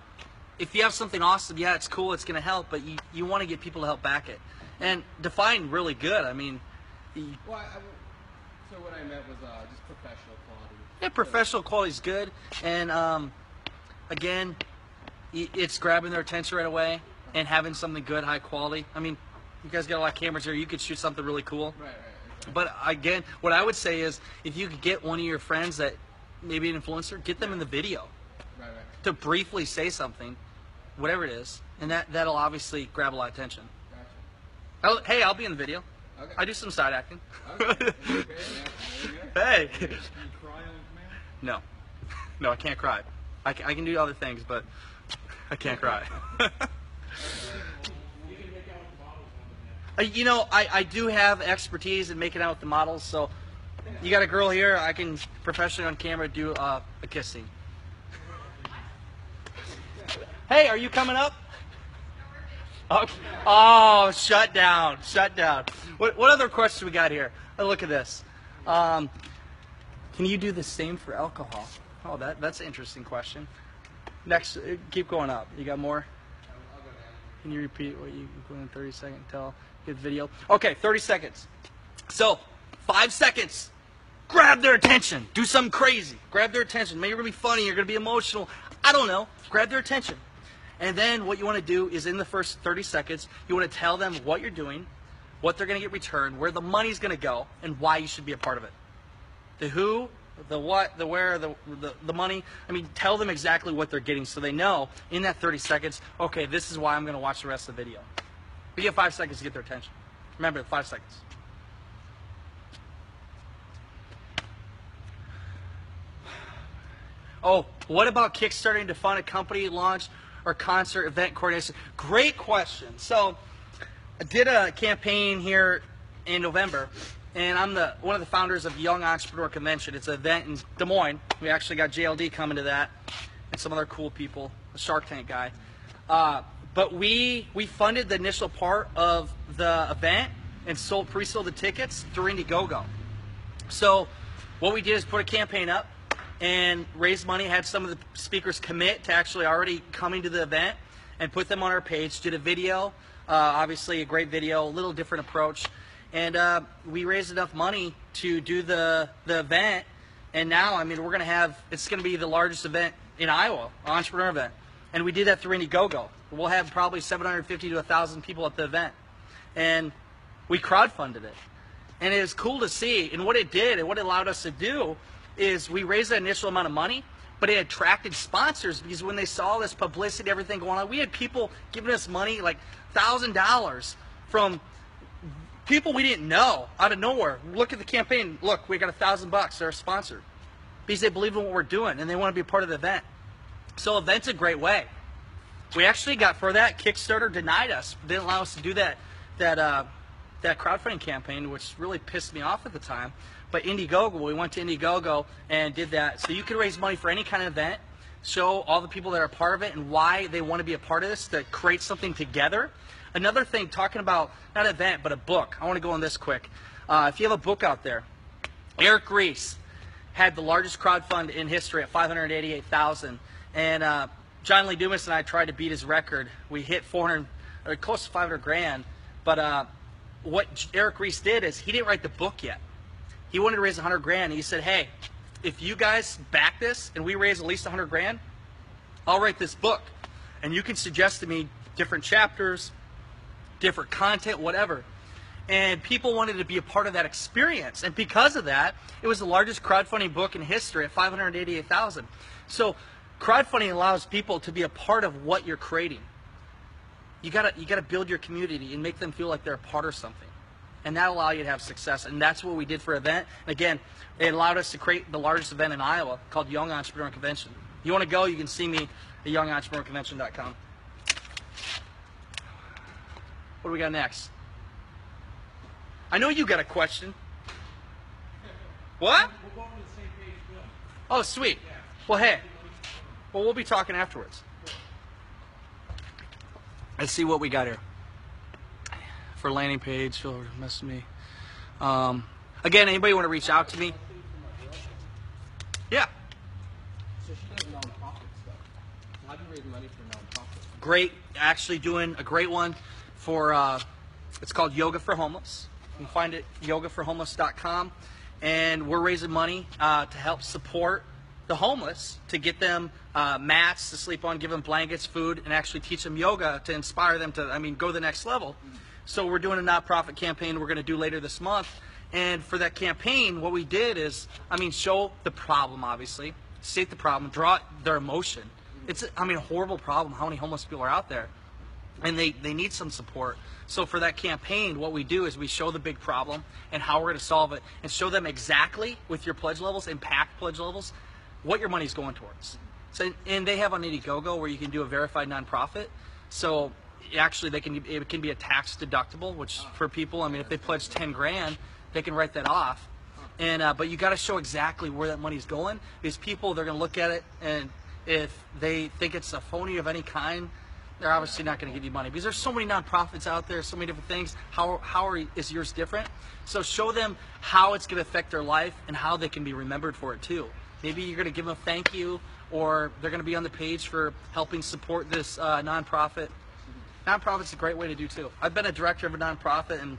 if you have something awesome, yeah, it's cool, it's going to help, but you want to get people to help back it. And define really good. I mean... So what I meant was just professional quality. Yeah, professional quality is good. And, again, it's grabbing their attention right away and having something good, high quality. I mean, you guys got a lot of cameras here. You could shoot something really cool. Right. Exactly. But, again, what I would say is if you could get one of your friends that maybe an influencer, get them in the video. Right. To briefly say something, whatever it is, and that'll obviously grab a lot of attention. Gotcha. Hey, I'll be in the video. Okay. I do some side acting. Okay. Hey. Can you cry on command? No, I can't cry. I can do other things, but I can't cry. You know, I do have expertise in making out with the models, so you got a girl here, I can professionally on camera do a kissing. Hey, are you coming up? Okay. Oh, shut down. What other questions we got here? Oh, look at this. Can you do the same for alcohol? Oh, that's an interesting question. Next, keep going up. You got more? Can you repeat what you put in 30 seconds? Tell good video. Okay, 30 seconds. So 5 seconds. Grab their attention. Do something crazy. Grab their attention. Maybe you're gonna be funny. You're gonna be emotional. I don't know. Grab their attention. And then what you want to do is in the first 30 seconds, you want to tell them what you're doing, what they're going to get returned, where the money's going to go, and why you should be a part of it. The who, the what, the where, the money. I mean, tell them exactly what they're getting so they know in that 30 seconds, okay, this is why I'm going to watch the rest of the video. We get 5 seconds to get their attention. Remember, 5 seconds. Oh, what about kickstarting to fund a company launch or concert event coordination? Great question. So I did a campaign here in November, and I'm one of the founders of Young Entrepreneur Convention. It's an event in Des Moines. We actually got JLD coming to that and some other cool people, a Shark Tank guy. But we funded the initial part of the event and pre-sold the tickets through Indiegogo. So what we did is put a campaign up and raised money, had some of the speakers commit to actually already coming to the event, and put them on our page, did a video, obviously a great video, a little different approach, and we raised enough money to do the event, and now, I mean, it's going to be the largest event in Iowa, entrepreneur event, and we did that through Indiegogo. We'll have probably 750 to 1,000 people at the event, and we crowdfunded it, and it was cool to see, and what it did, and what it allowed us to do, is we raised the initial amount of money, but it attracted sponsors because when they saw this publicity, everything going on, we had people giving us money like $1,000 from people we didn't know out of nowhere. Look at the campaign. Look, we got $1,000. They're a sponsor because they believe in what we're doing and they want to be a part of the event. So event's a great way. We actually got for that Kickstarter denied us, didn't allow us to do that crowdfunding campaign, which really pissed me off at the time. But Indiegogo, we went to Indiegogo and did that. So you can raise money for any kind of event, show all the people that are a part of it and why they want to be a part of this, to create something together. Another thing, talking about, not an event, but a book. I want to go on this quick. If you have a book out there, Eric Ries had the largest crowdfund in history at $588,000. And John Lee Dumas and I tried to beat his record. We hit close to 500 grand. But what Eric Ries did is he didn't write the book yet. He wanted to raise 100 grand. And he said, hey, if you guys back this and we raise at least 100 grand, I'll write this book. And you can suggest to me different chapters, different content, whatever. And people wanted to be a part of that experience. And because of that, it was the largest crowdfunding book in history at $588,000. So crowdfunding allows people to be a part of what you're creating. You gotta build your community and make them feel like they're a part of something. And that'll allow you to have success. And that's what we did for an event. And again, it allowed us to create the largest event in Iowa called Young Entrepreneur Convention. You want to go, you can see me at youngentrepreneur.convention.com. What do we got next? I know you got a question. What? We'll go over to the same page, Bill. Oh, sweet. Well, hey. Well, we'll be talking afterwards. Let's see what we got here. For landing page, she'll mess with me. Again, anybody want to reach out to me? Yeah. So she does nonprofit stuff. How do you raise money for nonprofits? Great. Actually doing a great one for, it's called Yoga for Homeless. You can find it at yogaforhomeless.com. And we're raising money to help support the homeless, to get them mats to sleep on, give them blankets, food, and actually teach them yoga to inspire them to, go to the next level. So we're doing a nonprofit campaign we're going to do later this month. And for that campaign, what we did is, show the problem, obviously, state the problem, draw their emotion. It's, a horrible problem, how many homeless people are out there. And they need some support. So for that campaign, what we do is we show the big problem and how we're going to solve it, and show them exactly with your pledge levels, impact pledge levels, what your money's going towards. So, and they have on Indiegogo where you can do a verified nonprofit. So actually it can be a tax deductible, which for people, if they pledge 10 grand, they can write that off. And but you got to show exactly where that money's going, because people, they're going to look at it, and if they think it's a phony of any kind, they're obviously not going to give you money, because there's so many nonprofits out there, so many different things. Is yours different? So show them how it's going to affect their life and how they can be remembered for it too. Maybe you're going to give them a thank you, or they're going to be on the page for helping support this nonprofit. nonprofit's a great way to do too. I've been a director of a nonprofit, and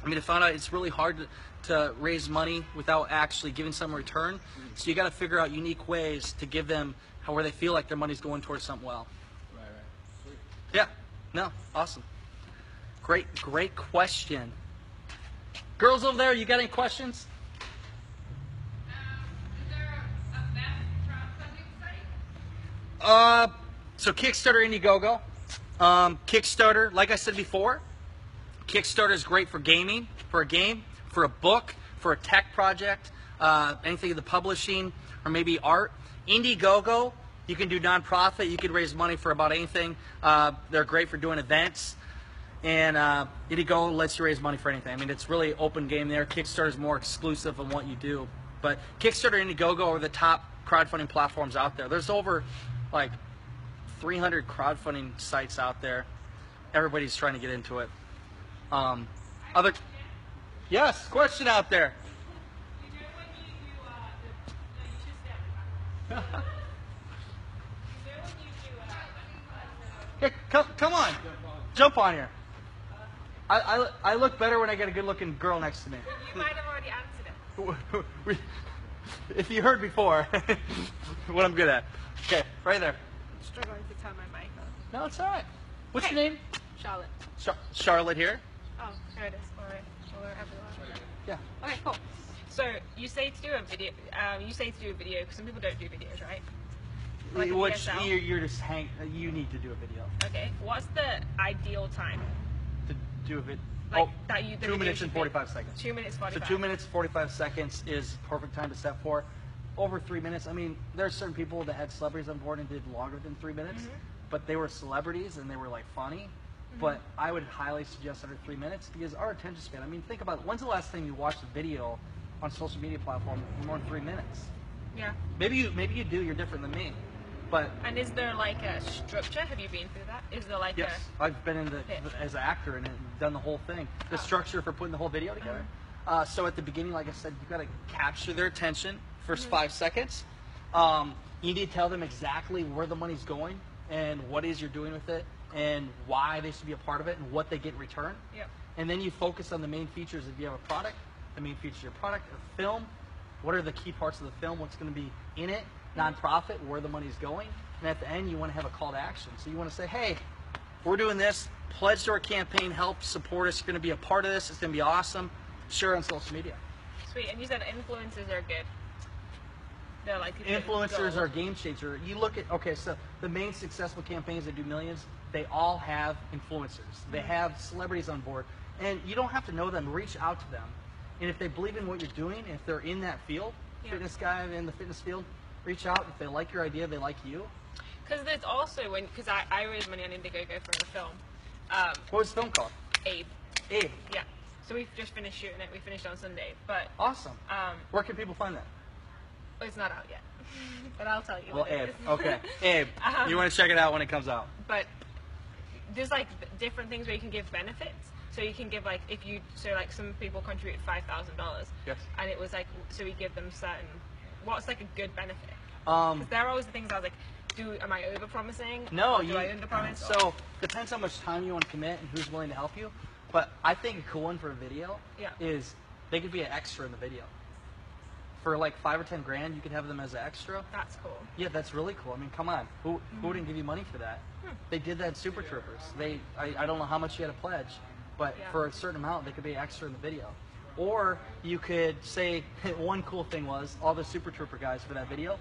I mean, I found out it's really hard to raise money without actually giving some return. So you got to figure out unique ways to give them where they feel like their money's going towards something well. Right. Sweet. Yeah. No. Awesome. Great question. Girls over there, you got any questions? Is there a best crowdfunding site? So Kickstarter, Indiegogo. Kickstarter, like I said before, Kickstarter is great for gaming, for a game, for a book, for a tech project, anything in the publishing, or maybe art. Indiegogo, you can do nonprofit. You can raise money for about anything. They're great for doing events. And Indiegogo lets you raise money for anything. I mean, it's really open game there. Kickstarter is more exclusive on what you do. But Kickstarter and Indiegogo are the top crowdfunding platforms out there. There's over like 300 crowdfunding sites out there. Everybody's trying to get into it. Yes, question out there. Hey, come on, jump on here. I look better when I get a good-looking girl next to me. You might have already answered it. If you heard before, what I'm good at. Okay, right there. Struggling to turn my mic on. No, it's all right. What's your name? Charlotte. Charlotte here. Oh, there it is. All right. Or everyone. Yeah. Okay, cool. So you say to do a video. Because some people don't do videos, right? Like a Which DSL? you're just you need to do a video Okay. What's the ideal time? to do a video. Like that you. 2 minutes and 45 seconds. 2 minutes 45. So 2 minutes 45 seconds is perfect time to set for. Over 3 minutes. I mean, there are certain people that had celebrities on board and did longer than 3 minutes, but they were celebrities and they were like funny. But I would highly suggest under 3 minutes because our attention span. I mean, think about it. When's the last time you watched a video on social media platform for more than 3 minutes? Yeah. Maybe you do. You're different than me. But And is there like a structure? Have you been through that? Is there like yes, I've been in as an actor and done the whole thing. The structure for putting the whole video together. So at the beginning, like I said, you've got to capture their attention first 5 seconds. You need to tell them exactly where the money's going and what it is you're doing with it and why they should be a part of it and what they get in return. Yep. And then you focus on the main features. If you have a product, the main features of your product, a film, what are the key parts of the film, what's going to be in it, nonprofit, where the money's going. And at the end, you want to have a call to action. So you want to say, hey, we're doing this. Pledge to our campaign. Help support us. You're going to be a part of this. It's going to be awesome. Share on social media. Sweet. And you said influencers are good. They're like Influencers are game changer. You look at, okay, so the main successful campaigns that do millions, they all have influencers. They have celebrities on board. And you don't have to know them. Reach out to them. And if they believe in what you're doing, if they're in that field, fitness guy in the fitness field, reach out. If they like your idea, they like you. Because there's also because I raised money on Indiegogo for a film. What was the film called? Abe. Abe. Yeah. So we've just finished shooting it. We finished on Sunday, but Awesome. Where can people find that? it's not out yet. But I'll tell you. Well, what it Abe. is. Okay. Abe, you want to check it out when it comes out. But there's like different things where you can give benefits. So you can give like like some people contribute $5,000. Yes. And it was like so we give them certain. What's like a good benefit? Because there are always the things I was like, am I over promising? No, or do I under promise? So depends how much time you want to commit and who's willing to help you. But I think a cool one for a video is they could be an extra in the video. For like $5 or $10 grand, you could have them as an extra. That's cool. Yeah, that's really cool. I mean, come on, who wouldn't give you money for that? They did that in Super Troopers. I don't know how much you had to pledge, but for a certain amount, they could be extra in the video. Or you could say, one cool thing was all the Super Trooper guys for that video,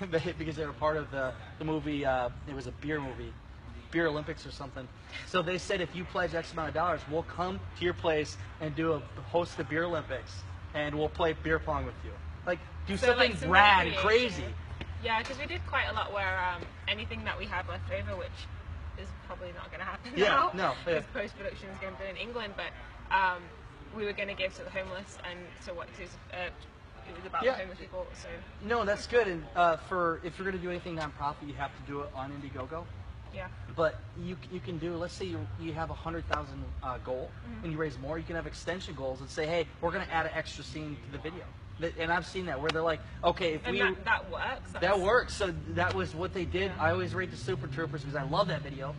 because they were part of the movie, it was a beer movie, Beer Olympics or something. So they said if you pledge X amount of dollars, we'll come to your place and host the Beer Olympics, and we'll play beer pong with you. Like, do something some rad and recreation. crazy. Yeah, because we did quite a lot where anything that we had left over, which is probably not going to happen now. No. Because post-production is going to be in England, but we were going to give to the homeless, and so it was about the homeless people. So No, that's good. And if you're going to do anything nonprofit, you have to do it on Indiegogo. yeah, But you can do, let's say you have a 100,000 goal and you raise more, you can have extension goals and say, hey, we're going to add an extra scene to the video. And I've seen that where they're like, okay, if and that works. that works. So that was what they did. I always rate the Super Troopers because I love that video.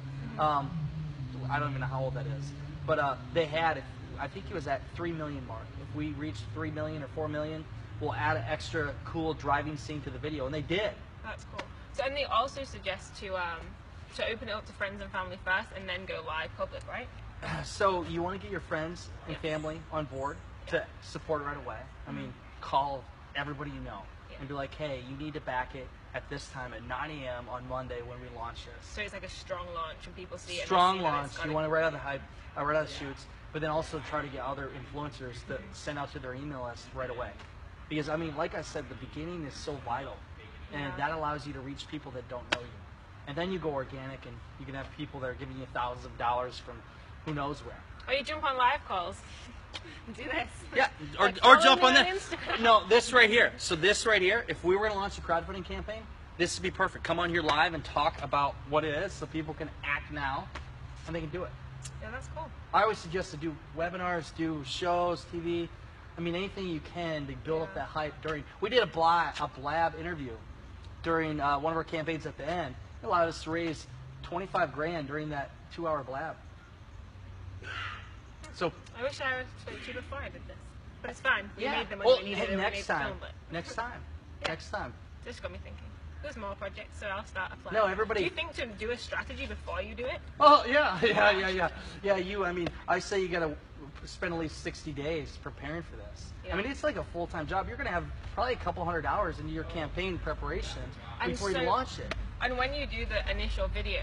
I don't even know how old that is. But they had, I think it was at 3 million mark. If we reached 3 million or 4 million, we'll add an extra cool driving scene to the video, and they did. That's cool. So, and they also suggest to open it up to friends and family first, and then go live public, right? So you want to get your friends and family on board to support it right away. I mean, call everybody you know and be like, hey, you need to back it at this time at 9 a.m. on Monday when we launch this. So it's like a strong launch, and people see it. Strong launch. You want to write out the hype, write out the shoots, but then also try to get other influencers to send out to their email list right away. Because, I mean, like I said, the beginning is so vital, and that allows you to reach people that don't know you. And then you go organic, and you can have people that are giving you thousands of dollars from who knows where. Or you jump on live calls. Do this. Yeah, Like, or follow jump me on that. Instagram. No, this right here. So this right here, if we were to launch a crowdfunding campaign, this would be perfect. Come on here live and talk about what it is so people can act now, and they can do it. Yeah, that's cool. I always suggest to do webinars, do shows, TV. I mean, anything you can to build up that hype during. We did a blab interview during one of our campaigns at the end. It allowed us to raise 25 grand during that 2-hour blab. So I wish I had spoke to you before I did this, but it's fine. We made the money well, we needed, and we next need to time. film it. Next time. Next time. This got me thinking. There's more projects, so I'll start applying. No, everybody. Do you think to do a strategy before you do it? Oh yeah. I mean, I say you gotta spend at least 60 days preparing for this. Yeah. I mean, it's like a full-time job. You're gonna have probably a couple $100 hours into your campaign preparation before you launch it. And when you do the initial video,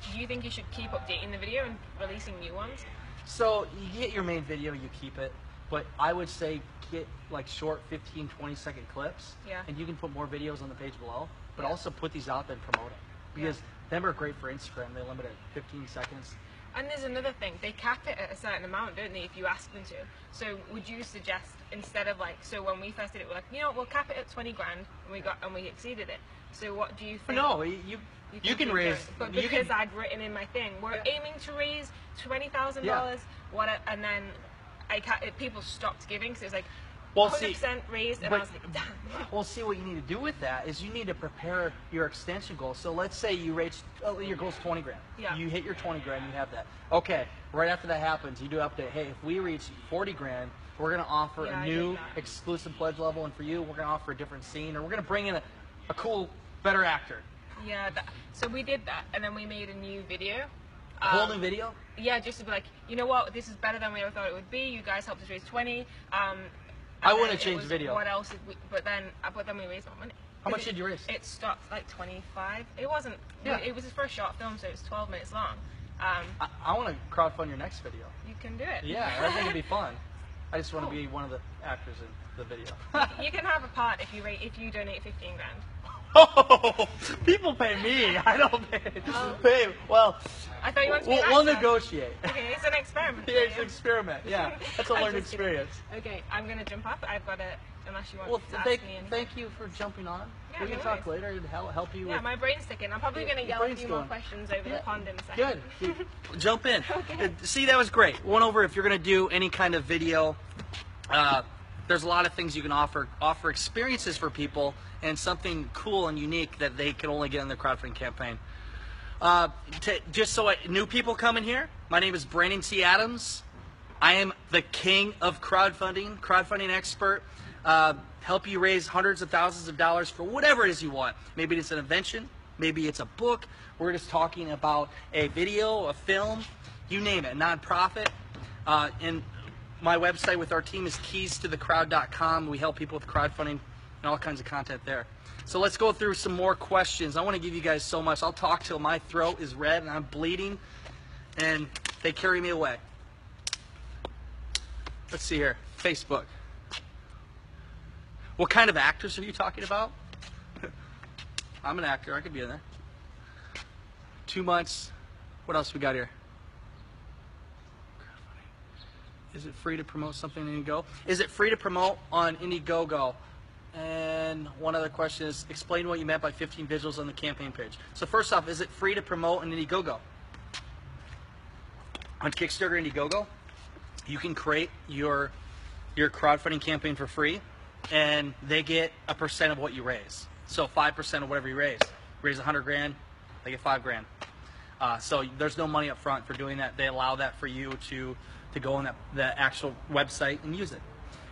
do you think you should keep updating the video and releasing new ones? So you get your main video, you keep it, but I would say get like short 15, 20-second clips, and you can put more videos on the page below, but also put these out there and promote them. Because them are great for Instagram. They limit it at 15 seconds. And there's another thing. They cap it at a certain amount, don't they, if you ask them to. So would you suggest, instead of like, so when we first did it, we're like, you know what, we'll cap it at 20 grand, and we exceeded it. So what do you think? No, you can raise. But because I'd written in my thing, we're aiming to raise $20,000. And then people stopped giving, so it was like 100% raised, and I was like, damn. Well, see, what you need to do with that is you need to prepare your extension goal. So let's say you reach your goal's 20 grand. Yeah. You hit your 20 grand, you have that. Okay, right after that happens, you do an update. Hey, if we reach 40 grand, we're going to offer a new exclusive pledge level, and for you, we're going to offer a different scene, or we're going to bring in a cool, better actor. Yeah, so we did that, and then we made a new video. A whole new video? Yeah, just to be like, you know what, this is better than we ever thought it would be. You guys helped us raise 20. I want to change the video. What else did we, but then we raised more money. How much did you raise? It stopped like 25. It wasn't, it was for a short film, so it was 12 minutes long. I want to crowdfund your next video. You can do it. Yeah, I think it'd be fun. I just want to be one of the actors in the video. You can have a part if you donate 15 grand. Oh, people pay me. I don't pay. Well, I thought you wanted to be we'll negotiate. Okay, it's an experiment. Yeah, it's an experiment. Yeah, that's a learning experience. Okay, I'm gonna jump up. I've got it. Unless you want to ask me. Thank you for jumping on. Yeah, we can talk later and help you. Yeah, my brain's ticking. I'm probably gonna yell a few more questions over the pond in a second. Good. Jump in. Okay. See, that was great. One over. If you're gonna do any kind of video, there's a lot of things you can offer experiences for people, and something cool and unique that they can only get in their crowdfunding campaign. Just so new people come in here, my name is Brandon T. Adams. I am the king of crowdfunding expert. Help you raise hundreds of thousands of dollars for whatever it is you want. Maybe it's an invention, maybe it's a book. We're just talking about a video, a film, you name it, nonprofit. And my website with our team is keystothecrowd.com. We help people with crowdfunding and all kinds of content there. So let's go through some more questions. I want to give you guys so much. I'll talk till my throat is red and I'm bleeding and they carry me away. Let's see here. Facebook. What kind of actors are you talking about? I'm an actor. I could be in there. 2 months. What else we got here? Is it free to promote something on Indiegogo? Is it free to promote on Indiegogo? And one other question is, explain what you meant by 15 visuals on the campaign page. So first off, is it free to promote on Indiegogo? On Kickstarter, Indiegogo, you can create your crowdfunding campaign for free, and they get a percent of what you raise. So 5% of whatever you raise. Raise 100 grand, they get 5 grand. So there's no money up front for doing that. They allow that for you to go on the actual website and use it.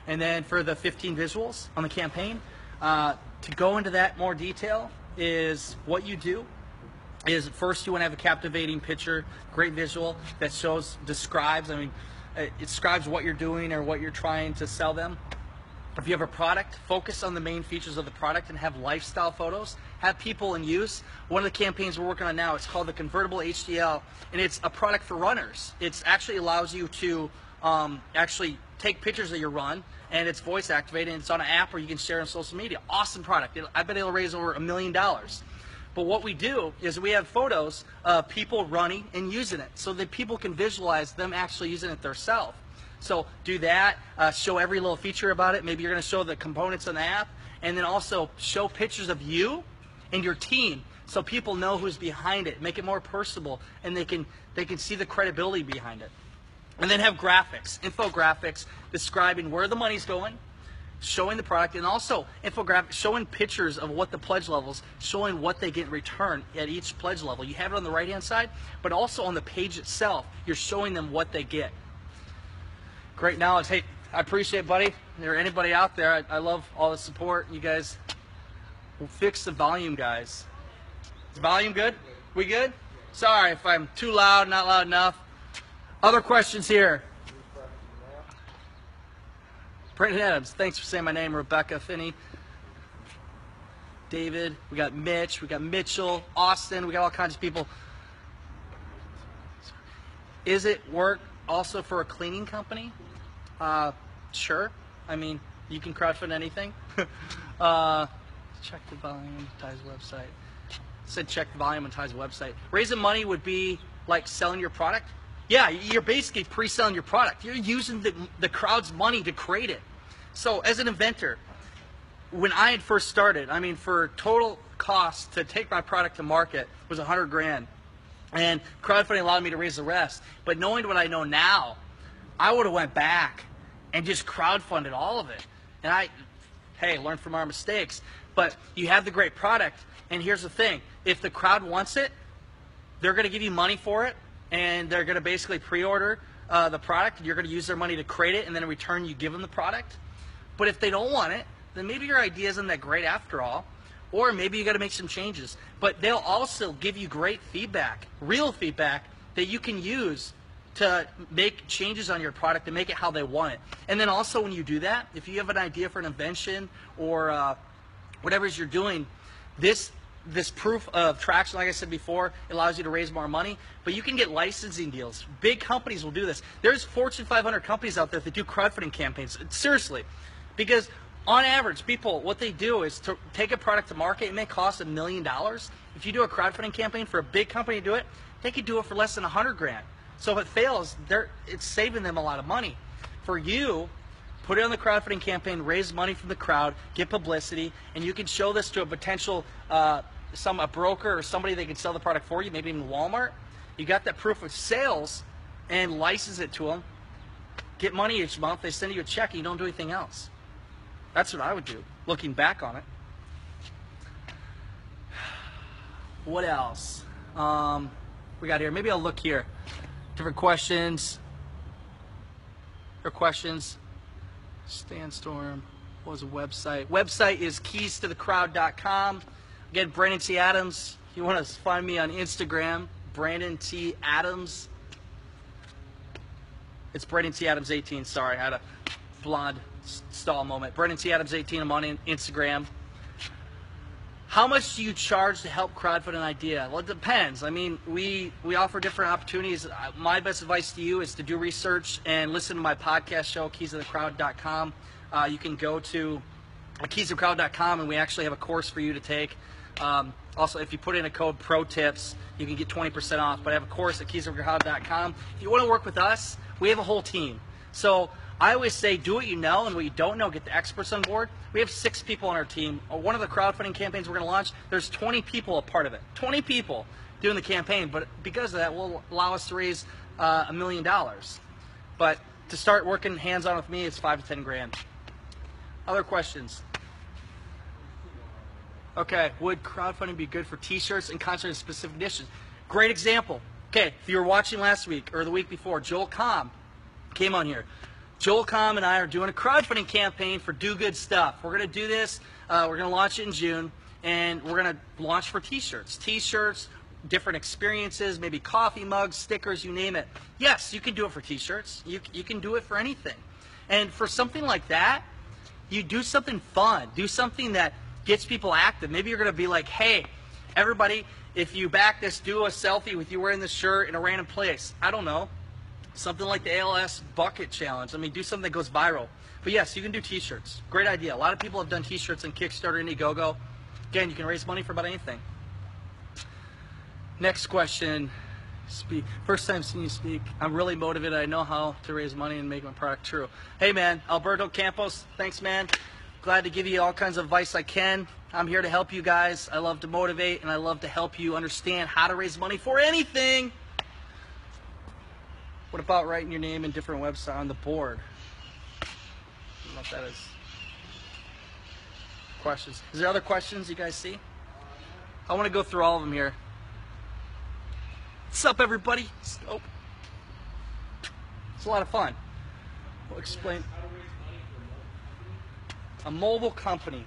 And then for the 15 visuals on the campaign, to go into that more detail is what you do is first you want to have a captivating picture, great visual that describes it describes what you're doing or what you're trying to sell them. If you have a product, focus on the main features of the product and have lifestyle photos. Have people in use. One of the campaigns we're working on now, it's called the Convertible HDL, and it's a product for runners. It actually allows you to actually take pictures of your run, and it's voice activated, and it's on an app where you can share on social media. Awesome product. I bet it'll raise over $1 million. But what we do is we have photos of people running and using it so that people can visualize them actually using it themselves. So do that, show every little feature about it. Maybe you're going to show the components on the app, and then also show pictures of you and your team so people know who's behind it. Make it more personable, and they can see the credibility behind it. And then have graphics, infographics describing where the money's going, showing the product, and also infographics showing pictures of what the pledge levels, showing what they get in return at each pledge level. You have it on the right-hand side, but also on the page itself, you're showing them what they get. Great knowledge. Hey, I appreciate it, buddy. If there anybody out there, I love all the support. You guys will fix the volume, guys. Is volume good? We good? Sorry if I'm too loud, not loud enough. Other questions here? Brandon Adams, thanks for saying my name. Rebecca Finney. David, we got Mitch, we got Mitchell, Austin, we got all kinds of people. Is it work also for a cleaning company? Sure. I mean, you can crowdfund anything. Check the volume, Tai's website. Said check the volume on Tai's website. Raising money would be like selling your product. Yeah, you're basically pre-selling your product. You're using the crowd's money to create it. So as an inventor, when I had first started, I mean, for total cost to take my product to market was $100 grand. And crowdfunding allowed me to raise the rest. But knowing what I know now, I would have went back and just crowdfunded all of it. And hey, learn from our mistakes. But you have the great product, and here's the thing. If the crowd wants it, they're going to give you money for it, and they're going to basically pre-order the product. You're going to use their money to create it, and then in return you give them the product. But if they don't want it, then maybe your idea isn't that great after all. Or maybe you got to make some changes. But they'll also give you great feedback, real feedback that you can use to make changes on your product and make it how they want it. And then also when you do that, if you have an idea for an invention or whatever it is you're doing, this proof of traction, like I said before, allows you to raise more money. But you can get licensing deals. Big companies will do this. There's Fortune 500 companies out there that do crowdfunding campaigns. Seriously. Because on average, people, what they do is to take a product to market. It may cost $1 million. If you do a crowdfunding campaign for a big company to do it, they could do it for less than 100 grand. So if it fails, it's saving them a lot of money. For you, put it on the crowdfunding campaign, raise money from the crowd, get publicity, and you can show this to a potential, a broker or somebody that can sell the product for you, maybe even Walmart. You got that proof of sales and license it to them. Get money each month. They send you a check and you don't do anything else. That's what I would do, looking back on it. What else we got here? Maybe I'll look here. Different questions. Or questions. Standstorm. What was the website? Website is keystothecrowd.com. Again, Brandon T. Adams. If you want to find me on Instagram, Brandon T. Adams. It's Brandon T. Adams 18. Sorry, I had a blonde stall moment. Brandon T. Adams 18. I'm on Instagram. How much do you charge to help crowdfund an idea? Well, it depends. I mean, we offer different opportunities. My best advice to you is to do research and listen to my podcast show, keystothecrowd.com. You can go to keystothecrowd.com, and we actually have a course for you to take. Also, if you put in a code PROTIPS, you can get 20% off. But I have a course at keystothecrowd.com. If you want to work with us, we have a whole team. So I always say do what you know, and what you don't know, get the experts on board. We have 6 people on our team. One of the crowdfunding campaigns we're going to launch, there's 20 people a part of it. 20 people doing the campaign, but because of that, will allow us to raise $1 million. But to start working hands-on with me, it's 5 to 10 grand. Other questions? Okay, would crowdfunding be good for t-shirts and concert specific editions? Great example. Okay, if you were watching last week or the week before, Joel Comm came on here. Joel Comm and I are doing a crowdfunding campaign for Do Good Stuff. We're going to do this. We're going to launch it in June, and we're going to launch for T-shirts. T-shirts, different experiences, maybe coffee mugs, stickers, you name it. Yes, you can do it for T-shirts. You can do it for anything. And for something like that, you do something fun. Do something that gets people active. Maybe you're going to be like, hey, everybody, if you back this, do a selfie with you wearing this shirt in a random place. I don't know. Something like the ALS Bucket Challenge. I mean, do something that goes viral. But yes, you can do T-shirts. Great idea. A lot of people have done T-shirts on Kickstarter, Indiegogo. Again, you can raise money for about anything. Next question. First time seeing you speak. I'm really motivated. I know how to raise money and make my product true. Hey, man. Alberto Campos. Thanks, man. Glad to give you all kinds of advice I can. I'm here to help you guys. I love to motivate, and I love to help you understand how to raise money for anything. What about writing your name and different websites on the board? I don't know what that is. Questions. Is there other questions you guys see? I want to go through all of them here. What's up, everybody? Oh. It's a lot of fun. We'll explain. A mobile company.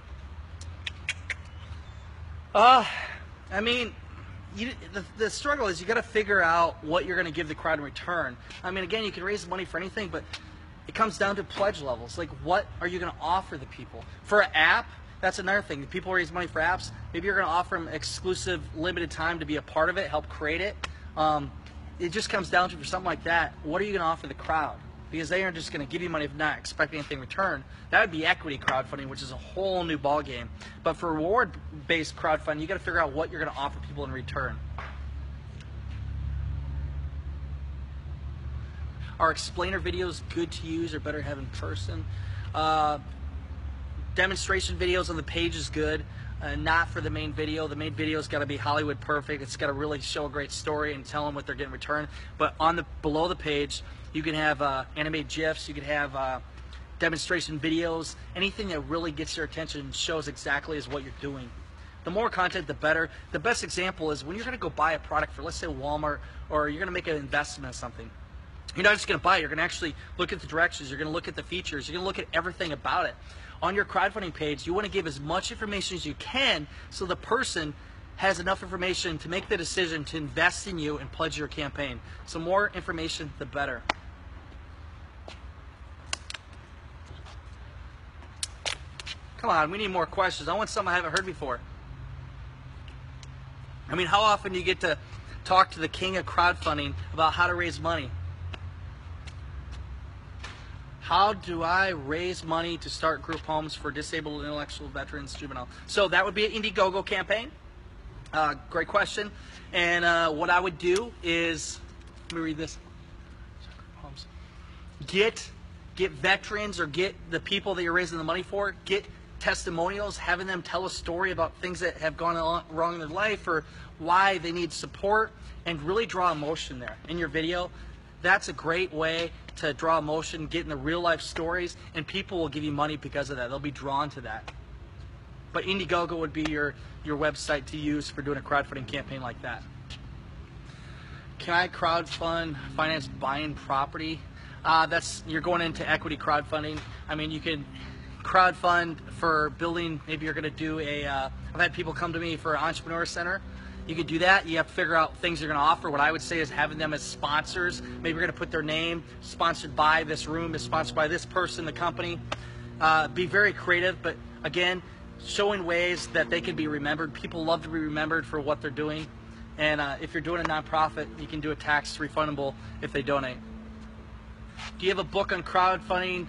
I mean, the struggle is you got to figure out what you're going to give the crowd in return. I mean, again, you can raise money for anything, but it comes down to pledge levels. Like, what are you going to offer the people? For an app, that's another thing. If people raise money for apps, maybe you're going to offer them exclusive, limited time to be a part of it, help create it. It just comes down to, for something like that, what are you going to offer the crowd? Because they aren't just going to give you money if not expecting anything in return. That would be equity crowdfunding, which is a whole new ballgame. But for reward-based crowdfunding, you got to figure out what you're going to offer people in return. Are explainer videos good to use or better have in person? Demonstration videos on the page is good, not for the main video. The main video's got to be Hollywood perfect. It's got to really show a great story and tell them what they're getting in return. But on below the page, you can have animated GIFs, you can have demonstration videos, anything that really gets your attention and shows exactly as what you're doing. The more content, the better. The best example is when you're going to go buy a product for, let's say, Walmart, or you're going to make an investment in something. You're not just going to buy it, you're going to actually look at the directions, you're going to look at the features, you're going to look at everything about it. On your crowdfunding page, you want to give as much information as you can so the person has enough information to make the decision to invest in you and pledge your campaign. So more information, the better. Come on, we need more questions. I want something I haven't heard before. I mean, how often do you get to talk to the king of crowdfunding about how to raise money? How do I raise money to start group homes for disabled intellectual veterans, juvenile? So that would be an Indiegogo campaign. Great question. And what I would do is, let me read this. Get veterans or get the people that you're raising the money for, get testimonials, having them tell a story about things that have gone wrong in their life or why they need support, and really draw emotion there in your video. That's a great way to draw emotion, get in the real life stories, and people will give you money because of that. They'll be drawn to that. But Indiegogo would be your website to use for doing a crowdfunding campaign like that. Can I finance buying property? You're going into equity crowdfunding. I mean, you can crowdfund for building. Maybe you're going to do I've had people come to me for an entrepreneur center. You could do that. You have to figure out things you're going to offer. What I would say is having them as sponsors. Maybe you're going to put their name, sponsored by this room, is sponsored by this person, the company. Be very creative, but again, showing ways that they can be remembered. People love to be remembered for what they're doing. And if you're doing a nonprofit, you can do a tax refundable if they donate. Do you have a book on crowdfunding?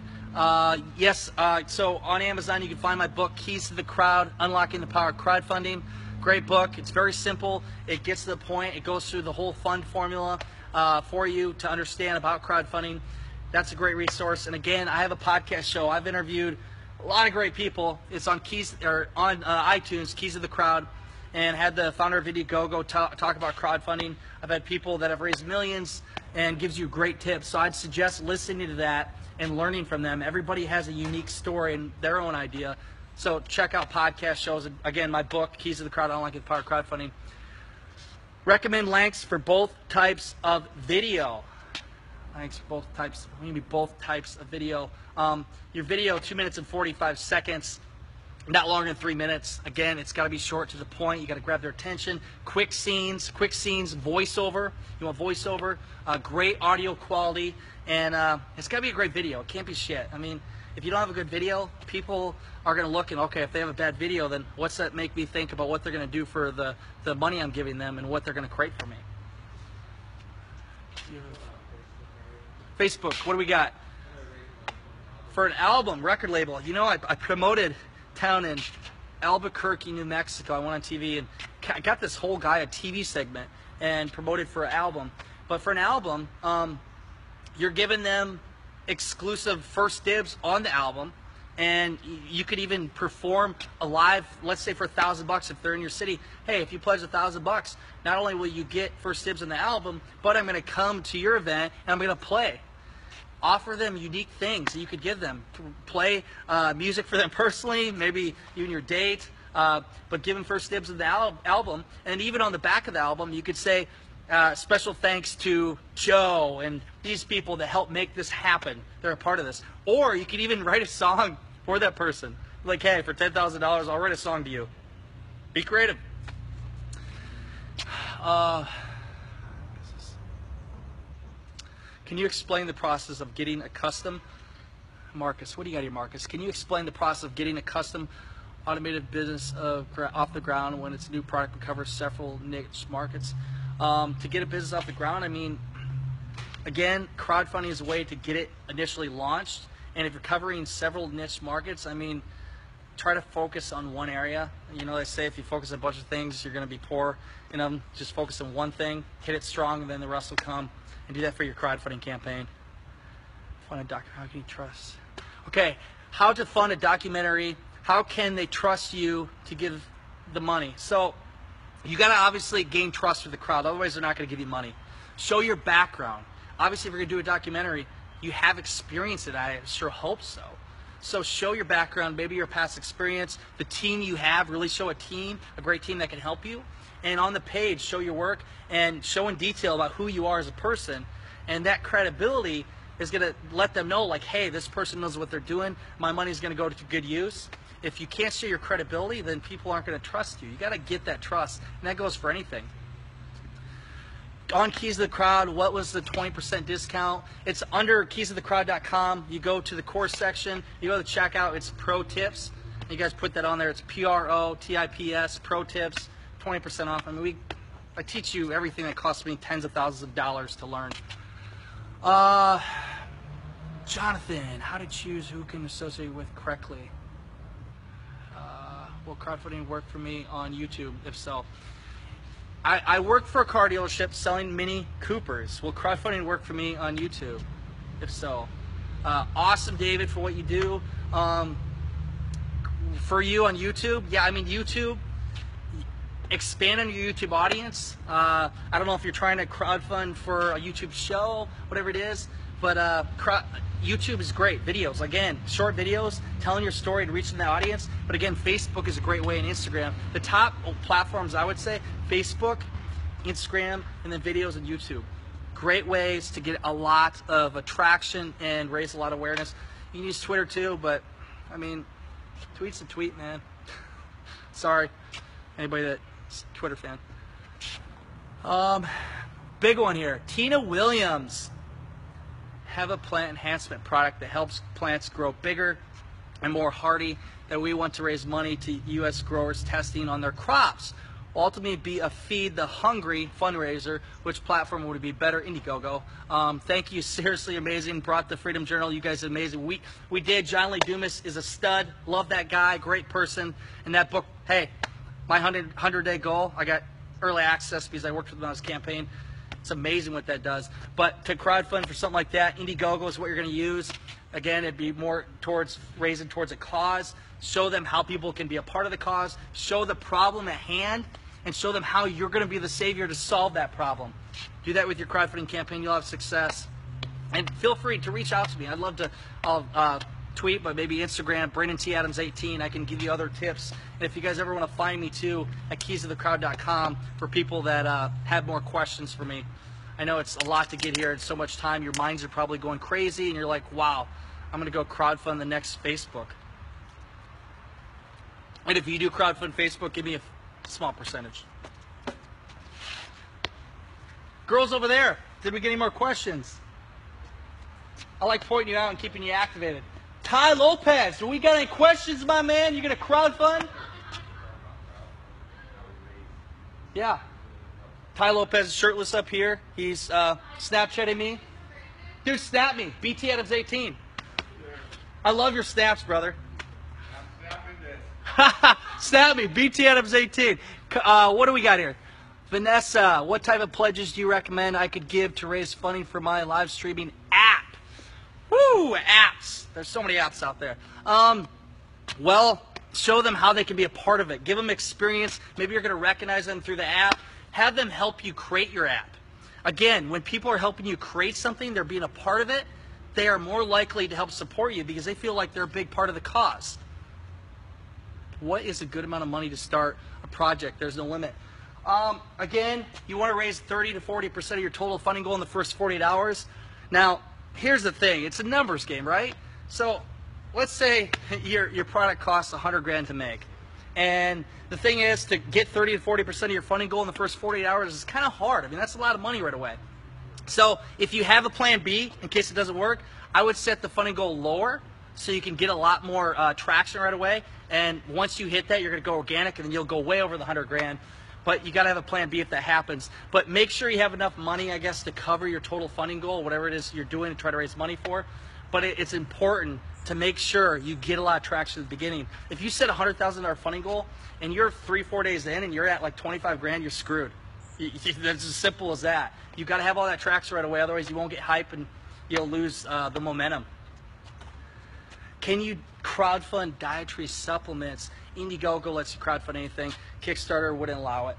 Yes. So on Amazon, you can find my book, Keys to the Crowd, Unlocking the Power of Crowdfunding. Great book. It's very simple. It gets to the point. It goes through the whole fund formula for you to understand about crowdfunding. That's a great resource. And again, I have a podcast show. I've interviewed a lot of great people. It's on iTunes, Keys to the Crowd, and had the founder of Indiegogo talk about crowdfunding. I've had people that have raised millions and gives you great tips. So I'd suggest listening to that and learning from them. Everybody has a unique story and their own idea. So check out podcast shows. Again, my book, Keys to the Crowd, Unlocking the Power of Crowdfunding. Recommend lengths for both types of video. Lengths for both types. Maybe both types of video. Your video 2 minutes and 45 seconds. Not longer than 3 minutes. Again, it's got to be short to the point. You got to grab their attention. Quick scenes, voiceover. You want voiceover, great audio quality, and it's got to be a great video. It can't be shit. I mean, if you don't have a good video, people are going to look and, okay, if they have a bad video, then what's that make me think about what they're going to do for the money I'm giving them and what they're going to create for me? Facebook, what do we got? For an album, record label, you know, I promoted town in Albuquerque, New Mexico. I went on TV and I got this whole guy a TV segment and promoted for an album. But for an album, you're giving them exclusive first dibs on the album, and you could even perform a live, let's say for $1,000 if they're in your city. Hey, if you pledge $1,000, not only will you get first dibs on the album, but I'm going to come to your event and I'm going to play. Offer them unique things that you could give them. Play music for them personally, maybe even your date, but give them first dibs of the album. And even on the back of the album, you could say, special thanks to Joe and these people that helped make this happen. They're a part of this. Or you could even write a song for that person. Like, hey, for $10,000, I'll write a song to you. Be creative. Can you explain the process of getting a custom? Marcus, what do you got here, Marcus? Can you explain the process of getting a custom automated business off the ground when it's a new product and covers several niche markets? To get a business off the ground, I mean, again, crowdfunding is a way to get it initially launched. And if you're covering several niche markets, I mean, try to focus on one area. You know, they say if you focus on a bunch of things, you're going to be poor. You know, just focus on one thing, hit it strong, and then the rest will come. And do that for your crowdfunding campaign. Fund a documentary. How can you trust? Okay, how to fund a documentary. How can they trust you to give the money? So you got to obviously gain trust with the crowd. Otherwise, they're not going to give you money. Show your background. Obviously, if you're going to do a documentary, you have experience in it. I sure hope so. So show your background, maybe your past experience, the team you have. Really show a team, a great team that can help you. And on the page, show your work and show in detail about who you are as a person. And that credibility is going to let them know, like, hey, this person knows what they're doing. My money's going to go to good use. If you can't show your credibility, then people aren't going to trust you. You got to get that trust, and that goes for anything. On Keys of the Crowd, what was the 20% discount? It's under keysofthecrowd.com. You go to the course section. You go to the checkout. It's pro tips. You guys put that on there. It's PROTIPS, pro tips. 20% off. I mean, I teach you everything that costs me tens of thousands of dollars to learn. Jonathan, how to choose who can associate with correctly? Will crowdfunding work for me on YouTube? If so, I work for a car dealership selling Mini Coopers. Will crowdfunding work for me on YouTube? If so, awesome, David, for what you do. For you on YouTube, yeah, I mean YouTube. Expand on your YouTube audience. I don't know if you're trying to crowdfund for a YouTube show, whatever it is, but YouTube is great. Videos, again, short videos, telling your story and reaching the audience. But again, Facebook is a great way, and Instagram. The top platforms, I would say, Facebook, Instagram, and then videos and YouTube. Great ways to get a lot of attraction and raise a lot of awareness. You can use Twitter too, but I mean, tweet's a tweet, man. Sorry, anybody that's a Twitter fan. Big one here. Tina Williams. Have a plant enhancement product that helps plants grow bigger and more hardy that we want to raise money to U.S. growers testing on their crops. Ultimately be a Feed the Hungry fundraiser. Which platform would it be better? Indiegogo. Thank you, seriously amazing. Brought the Freedom Journal. You guys are amazing. We did. John Lee Dumas is a stud. Love that guy. Great person. And that book, hey, my 100-day goal, I got early access because I worked with him on his campaign. It's amazing what that does. But to crowdfund for something like that, Indiegogo is what you're going to use. Again, it'd be more towards raising towards a cause. Show them how people can be a part of the cause. Show the problem at hand, and show them how you're going to be the savior to solve that problem. Do that with your crowdfunding campaign. You'll have success. And feel free to reach out to me. I'd love to. I'll tweet, but maybe Instagram, Brandon T. Adams 18. I can give you other tips. And if you guys ever want to find me too, at keysofthecrowd.com for people that have more questions for me. I know it's a lot to get here and so much time. Your minds are probably going crazy, and you're like, wow, I'm going to go crowdfund the next Facebook. And if you do crowdfund Facebook, give me a small percentage. Girls over there, did we get any more questions? I like pointing you out and keeping you activated. Tai Lopez, do we got any questions, my man? You going to crowdfund? Yeah. Tai Lopez is shirtless up here. He's Snapchatting me. Dude, snap me. BT Adams 18. I love your snaps, brother. Snap me. BT Adams 18. What do we got here? Vanessa, what type of pledges do you recommend I could give to raise funding for my live streaming app? Woo, apps. There's so many apps out there. Well, show them how they can be a part of it. Give them experience. Maybe you're going to recognize them through the app. Have them help you create your app. Again, when people are helping you create something, they're being a part of it, they are more likely to help support you because they feel like they're a big part of the cause. What is a good amount of money to start a project? There's no limit. Again, you want to raise 30 to 40% of your total funding goal in the first 48 hours. Now, here's the thing. It's a numbers game, right? So let's say your product costs 100 grand to make. And the thing is, to get 30 to 40% of your funding goal in the first 48 hours is kind of hard. I mean, that's a lot of money right away. So if you have a plan B, in case it doesn't work, I would set the funding goal lower so you can get a lot more traction right away. And once you hit that, you're going to go organic, and then you'll go way over the 100 grand. But you got to have a plan B if that happens. But make sure you have enough money, I guess, to cover your total funding goal, whatever it is you're doing to try to raise money for. But it's important to make sure you get a lot of traction at the beginning. If you set a $100,000 funding goal and you're 3-4 days in and you're at like 25 grand, you're screwed. That's as simple as that. You got to have all that traction right away, otherwise you won't get hype and you'll lose the momentum. Can you crowdfund dietary supplements? Indiegogo lets you crowdfund anything. Kickstarter wouldn't allow it.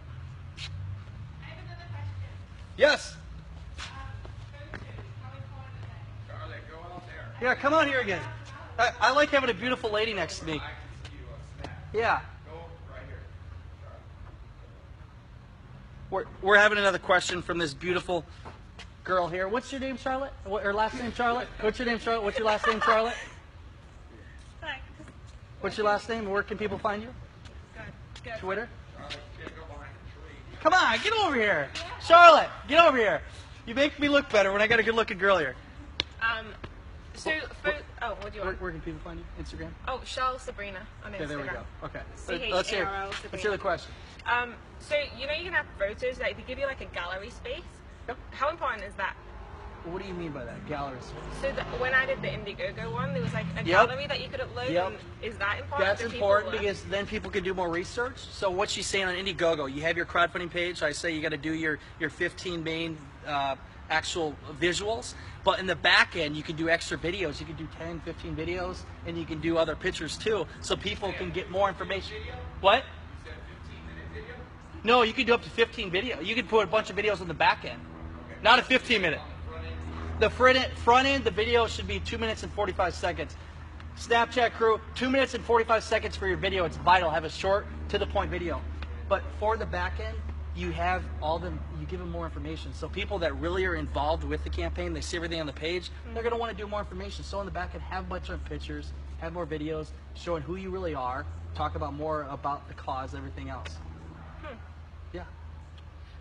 I have another question. Yes. Charlotte, go out there. Yeah, come on here again. I like having a beautiful lady next to me. I can see you a snap. Yeah. Go right here. Charlotte. We're having another question from this beautiful girl here. What's your name, Charlotte? Her last name, Charlotte? What's your name, Charlotte? What's your last name, Charlotte? Thanks. What's your last name? Where can people find you? Good. Twitter? Charlotte, you can't go behind the tree. Come on, get over here. Charlotte, get over here. You make me look better when I got a good-looking girl here. So, what do you want? Where can people find you? Instagram? Oh, Charles Sabrina on Instagram. Okay, there we go. Okay. C-H-A-R-L Let's hear Sabrina. the question. So you know you can have photos, like they give you like a gallery space. Yep. How important is that? What do you mean by that? Gallery space? So when I did the Indiegogo one, there was like a Yep. gallery that you could upload. Yep. And is that important? That's Do people important look? because then people can do more research. So what she's saying on Indiegogo, you have your crowdfunding page. I say you got to do your 15 main actual visuals. But in the back end, you can do extra videos. You can do 10, 15 videos, and you can do other pictures too, so people can get more information. What? You said 15-minute video? No, you can do up to 15 videos. You can put a bunch of videos on the back end, not a 15-minute. The front end, the video should be 2 minutes and 45 seconds. Snapchat crew, 2 minutes and 45 seconds for your video. It's vital. Have a short, to-the-point video. But for the back end, you have you give them more information. So people that really are involved with the campaign, they see everything on the page, they're going to want to do more information. So in the back end, have a bunch of pictures, have more videos, showing who you really are, talk about more about the cause, everything else. Yeah.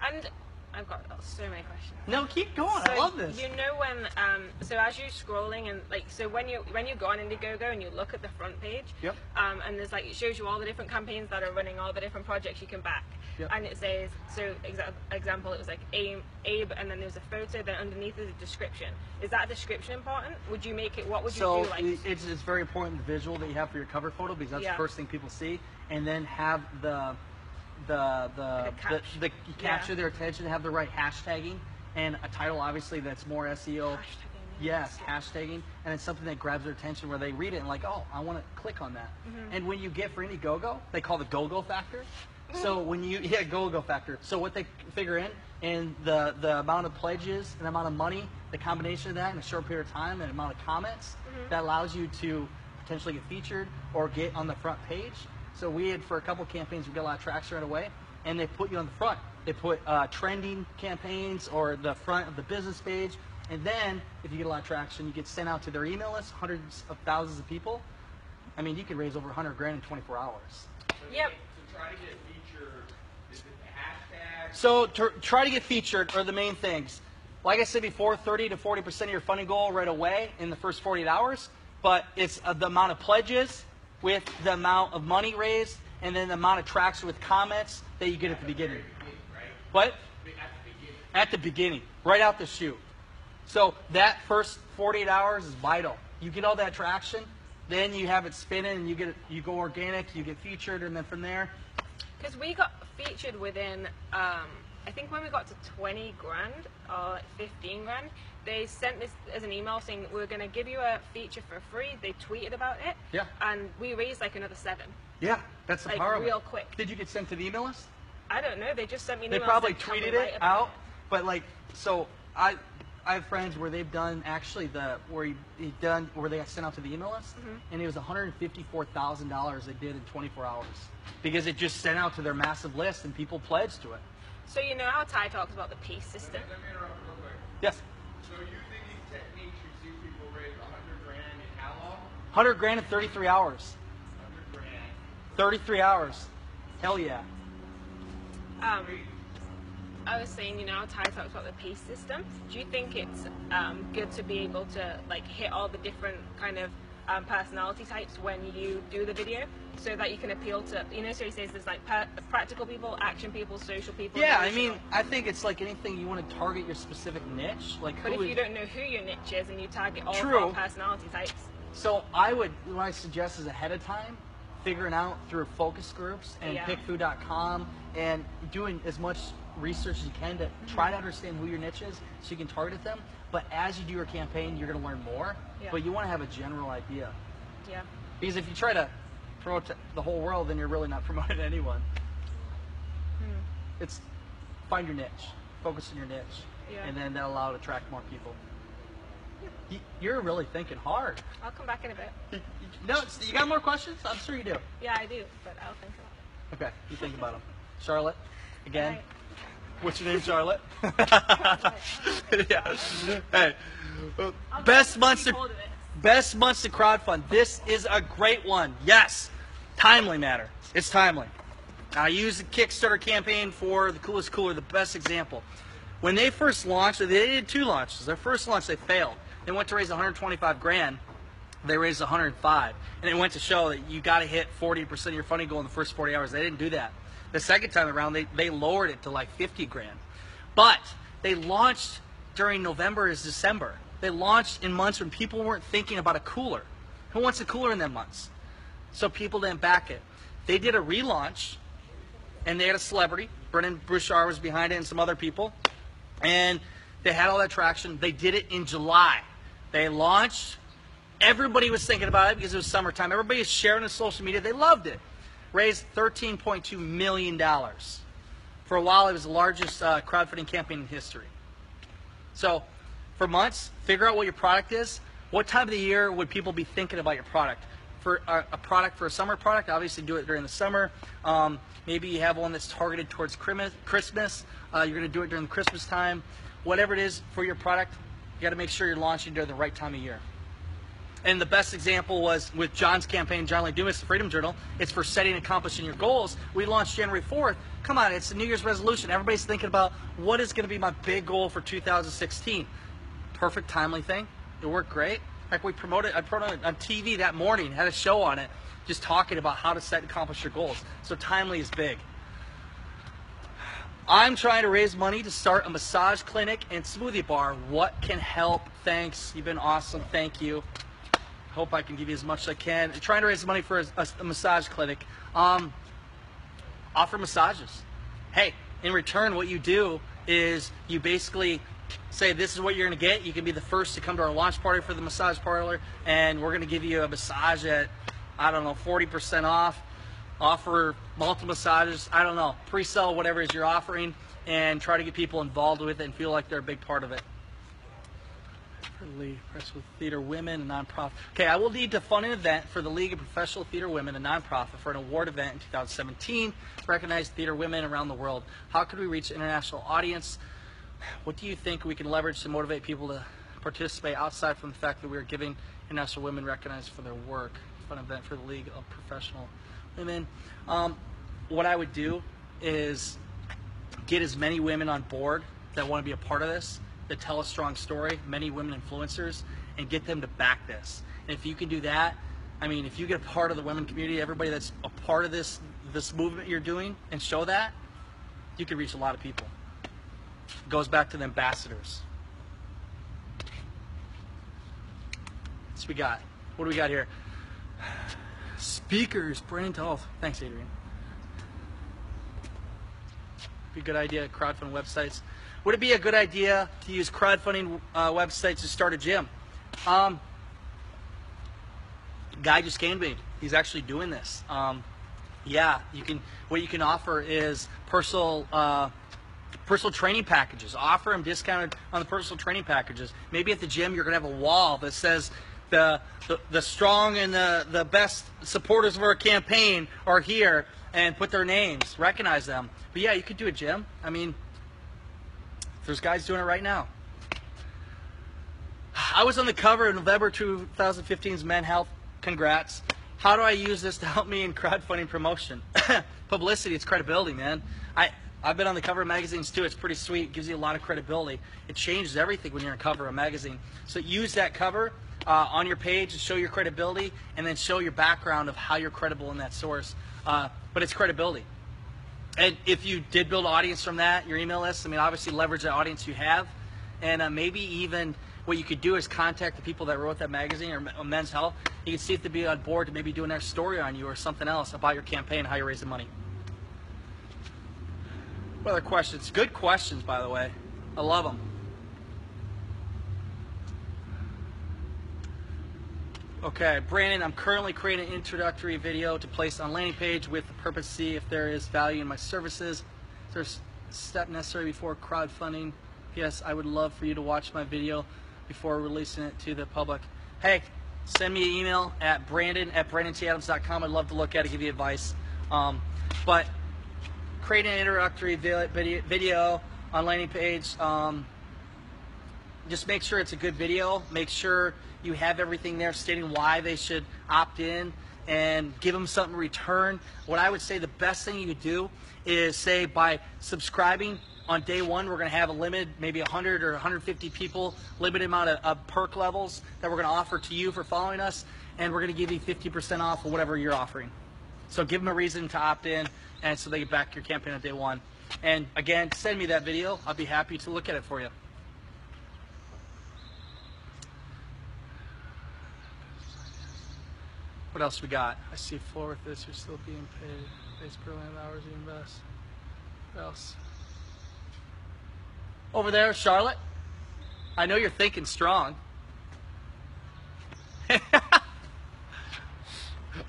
And I've got so many questions. No, keep going. So I love this. You know when, so as you're scrolling and like, so when you go on Indiegogo and you look at the front page, Yep. And there's like, it shows you all the different campaigns that are running, all the different projects you can back. Yep. And it says, so example, it was like Abe, and then there's a photo, then underneath is a description. Is that description important? Would you make it, what would you So do? Like, it's very important, the visual that you have for your cover photo, because that's Yeah. the first thing people see, and then have you capture their attention, have the right hashtagging, and a title obviously that's more SEO. Hashtagging. Yes, hashtagging, and it's something that grabs their attention where they read it and like, oh, I want to click on that. And when you get for Indiegogo, they call the go-go factor. So when you go-go factor. So what they figure in, and the amount of pledges and the amount of money, the combination of that in a short period of time and the amount of comments, that allows you to potentially get featured or get on the front page. So we had, for a couple campaigns, we got a lot of traction right away, and they put you on the front. They put trending campaigns or the front of the business page, and then if you get a lot of traction, you get sent out to their email list, hundreds of thousands of people. I mean, you could raise over 100 grand in 24 hours. Yep. To try to get featured, is it the hashtag? So to try to get featured are the main things. Like I said before, 30 to 40% of your funding goal right away in the first 48 hours, but it's the amount of pledges with the amount of money raised and then the amount of traction with comments that you get at the beginning. What? At the beginning, right out the chute. So that first 48 hours is vital. You get all that traction, then you have it spinning, and you go organic, you get featured, and then from there. Because we got featured within, I think when we got to 20 grand or like 15 grand, they sent this as an email saying we're going to give you a feature for free. They tweeted about it. Yeah. And we raised like another 7. Yeah, that's the Like power of it. real quick. Did you get sent to the email list? I don't know. They just sent me an They email. probably saying, "Can we tweeted write it about out, but like, so I have friends where they've done actually where they got sent out to the email list, and it was $154,000 they did in 24 hours because it just sent out to their massive list and people pledged to it. So you know how Tai talks about the peace system? Let me interrupt real quick. Yes. So you think these techniques you see people raise 100 grand in how long? 100 grand in 33 hours. 100 grand. 33 hours. Hell yeah. I was saying, you know, how Tai talks about the peace system. Do you think it's good to be able to like hit all the different kind of personality types when you do the video, so that you can appeal to, you know, so he says there's like practical people, action people, social people. Yeah, I emotional. mean, I think it's like anything, you want to target your specific niche. Like, But who if you is- don't know who your niche is and you target all True. four personality types, So what I suggest is ahead of time, figuring out through focus groups and Yeah. pickfood.com and doing as much research as you can to try to understand who your niche is so you can target them. But as you do your campaign, you're going to learn more. Yeah. But you want to have a general idea. yeah. Because if you try to promote to the whole world, then you're really not promoting anyone. It's find your niche, focus on your niche, Yeah. and then that'll allow it to attract more people. You're really thinking hard. I'll come back in a bit. No, you got more questions? I'm sure you do. Yeah, I do, but I'll think about Okay, you think about them. Charlotte, it. again. Right. What's your name, Charlotte? Yeah. Hey, best months to Hold of it. best months to crowdfund. This is a great one. Yes, timely matter. It's timely. I used the Kickstarter campaign for the Coolest Cooler, the best example. When they first launched, they did 2 launches. Their first launch, they failed. They went to raise 125 grand. They raised 105, and it went to show that you got to hit 40% of your funding goal in the first 40 hours. They didn't do that. The second time around, they lowered it to like 50 grand. But they launched during November and December. They launched in months when people weren't thinking about a cooler. Who wants a cooler in them months? So people didn't back it. They did a relaunch, and they had a celebrity. Brendan Bouchard was behind it and some other people. And they had all that traction. They did it in July. They launched. Everybody was thinking about it because it was summertime. Everybody was sharing on social media. They loved it. Raised $13.2 million. For a while, it was the largest crowdfunding campaign in history. So, for months, figure out what your product is. What time of the year would people be thinking about your product? For a product, for a summer product, obviously do it during the summer. Maybe you have one that's targeted towards Christmas. You're going to do it during the Christmas time. Whatever it is for your product, you got to make sure you're launching during the right time of year. And the best example was with John's campaign, John Lee Dumas, the Freedom Journal. It's for setting and accomplishing your goals. We launched January 4th. Come on, it's a New Year's resolution. Everybody's thinking about what is going to be my big goal for 2016. Perfect timely thing. It worked great. Like I promoted on TV that morning, had a show on it, just talking about how to set and accomplish your goals. So timely is big. I'm trying to raise money to start a massage clinic and smoothie bar. What can help? Thanks. You've been awesome. Thank you. Hope I can give you as much as I can. I'm trying to raise money for a massage clinic. Offer massages. Hey, in return, what you do is you basically say this is what you're going to get. You can be the first to come to our launch party for the massage parlor, and we're going to give you a massage at, I don't know, 40% off. Offer multiple massages. I don't know. Pre-sell whatever it is you're offering, and try to get people involved with it and feel like they're a big part of it. For the League of Professional Theater Women, a nonprofit. Okay, I will need to fund an event for the League of Professional Theater Women, a nonprofit, for an award event in 2017 to recognize theater women around the world. How could we reach an international audience? What do you think we can leverage to motivate people to participate outside from the fact that we are giving international women recognized for their work? Fun event for the League of Professional Women. What I would do is get as many women on board that want to be a part of this, that tell a strong story, many women influencers, and get them to back this. And if you can do that, I mean, if you get a part of the women community, everybody that's a part of this movement you're doing, and show that, you can reach a lot of people. It goes back to the ambassadors. What we got? What do we got here? Speakers, Brandon Tolf. Thanks, Adrian. Be a good idea, crowdfunding websites. Would it be a good idea to use crowdfunding websites to start a gym? Guy just came to me. He's actually doing this. Yeah, you can. What you can offer is personal training packages. Offer them discounted on the personal training packages. Maybe at the gym you're gonna have a wall that says the strong and the best supporters of our campaign are here, and put their names, recognize them. But yeah, you could do a gym. I mean, there's guys doing it right now. I was on the cover of November 2015's Men Health. Congrats. How do I use this to help me in crowdfunding promotion? Publicity, it's credibility, man. I've been on the cover of magazines too. It's pretty sweet. It gives you a lot of credibility. It changes everything when you're on the cover of a magazine. So use that cover on your page to show your credibility, and then show your background of how you're credible in that source. But it's credibility. And if you did build an audience from that, your email list, I mean, obviously leverage the audience you have. And maybe even what you could do is contact the people that wrote that magazine or Men's Health. You can see if they'd be on board to maybe do another story on you or something else about your campaign and how you're raising money. What other questions? Good questions, by the way. I love them. Okay, Brandon, I'm currently creating an introductory video to place on landing page with the purpose to see if there is value in my services. Is there a step necessary before crowdfunding? Yes, I would love for you to watch my video before releasing it to the public. Hey, send me an email at brandon@brandonTadams.com. I'd love to look at it, give you advice. But create an introductory video on landing page. Just make sure it's a good video. Make sure you have everything there stating why they should opt in, and give them something in return. What I would say the best thing you could do is say, by subscribing on day one, we're going to have a limit, maybe 100 or 150 people, limited amount of perk levels that we're going to offer to you for following us, and we're going to give you 50% off of whatever you're offering. So give them a reason to opt in, and so they get back your campaign on day one. And again, send me that video. I'll be happy to look at it for you. What else we got? I see floor with this. You're still being paid based per land hours you invest. What else? Over there, Charlotte. I know you're thinking strong.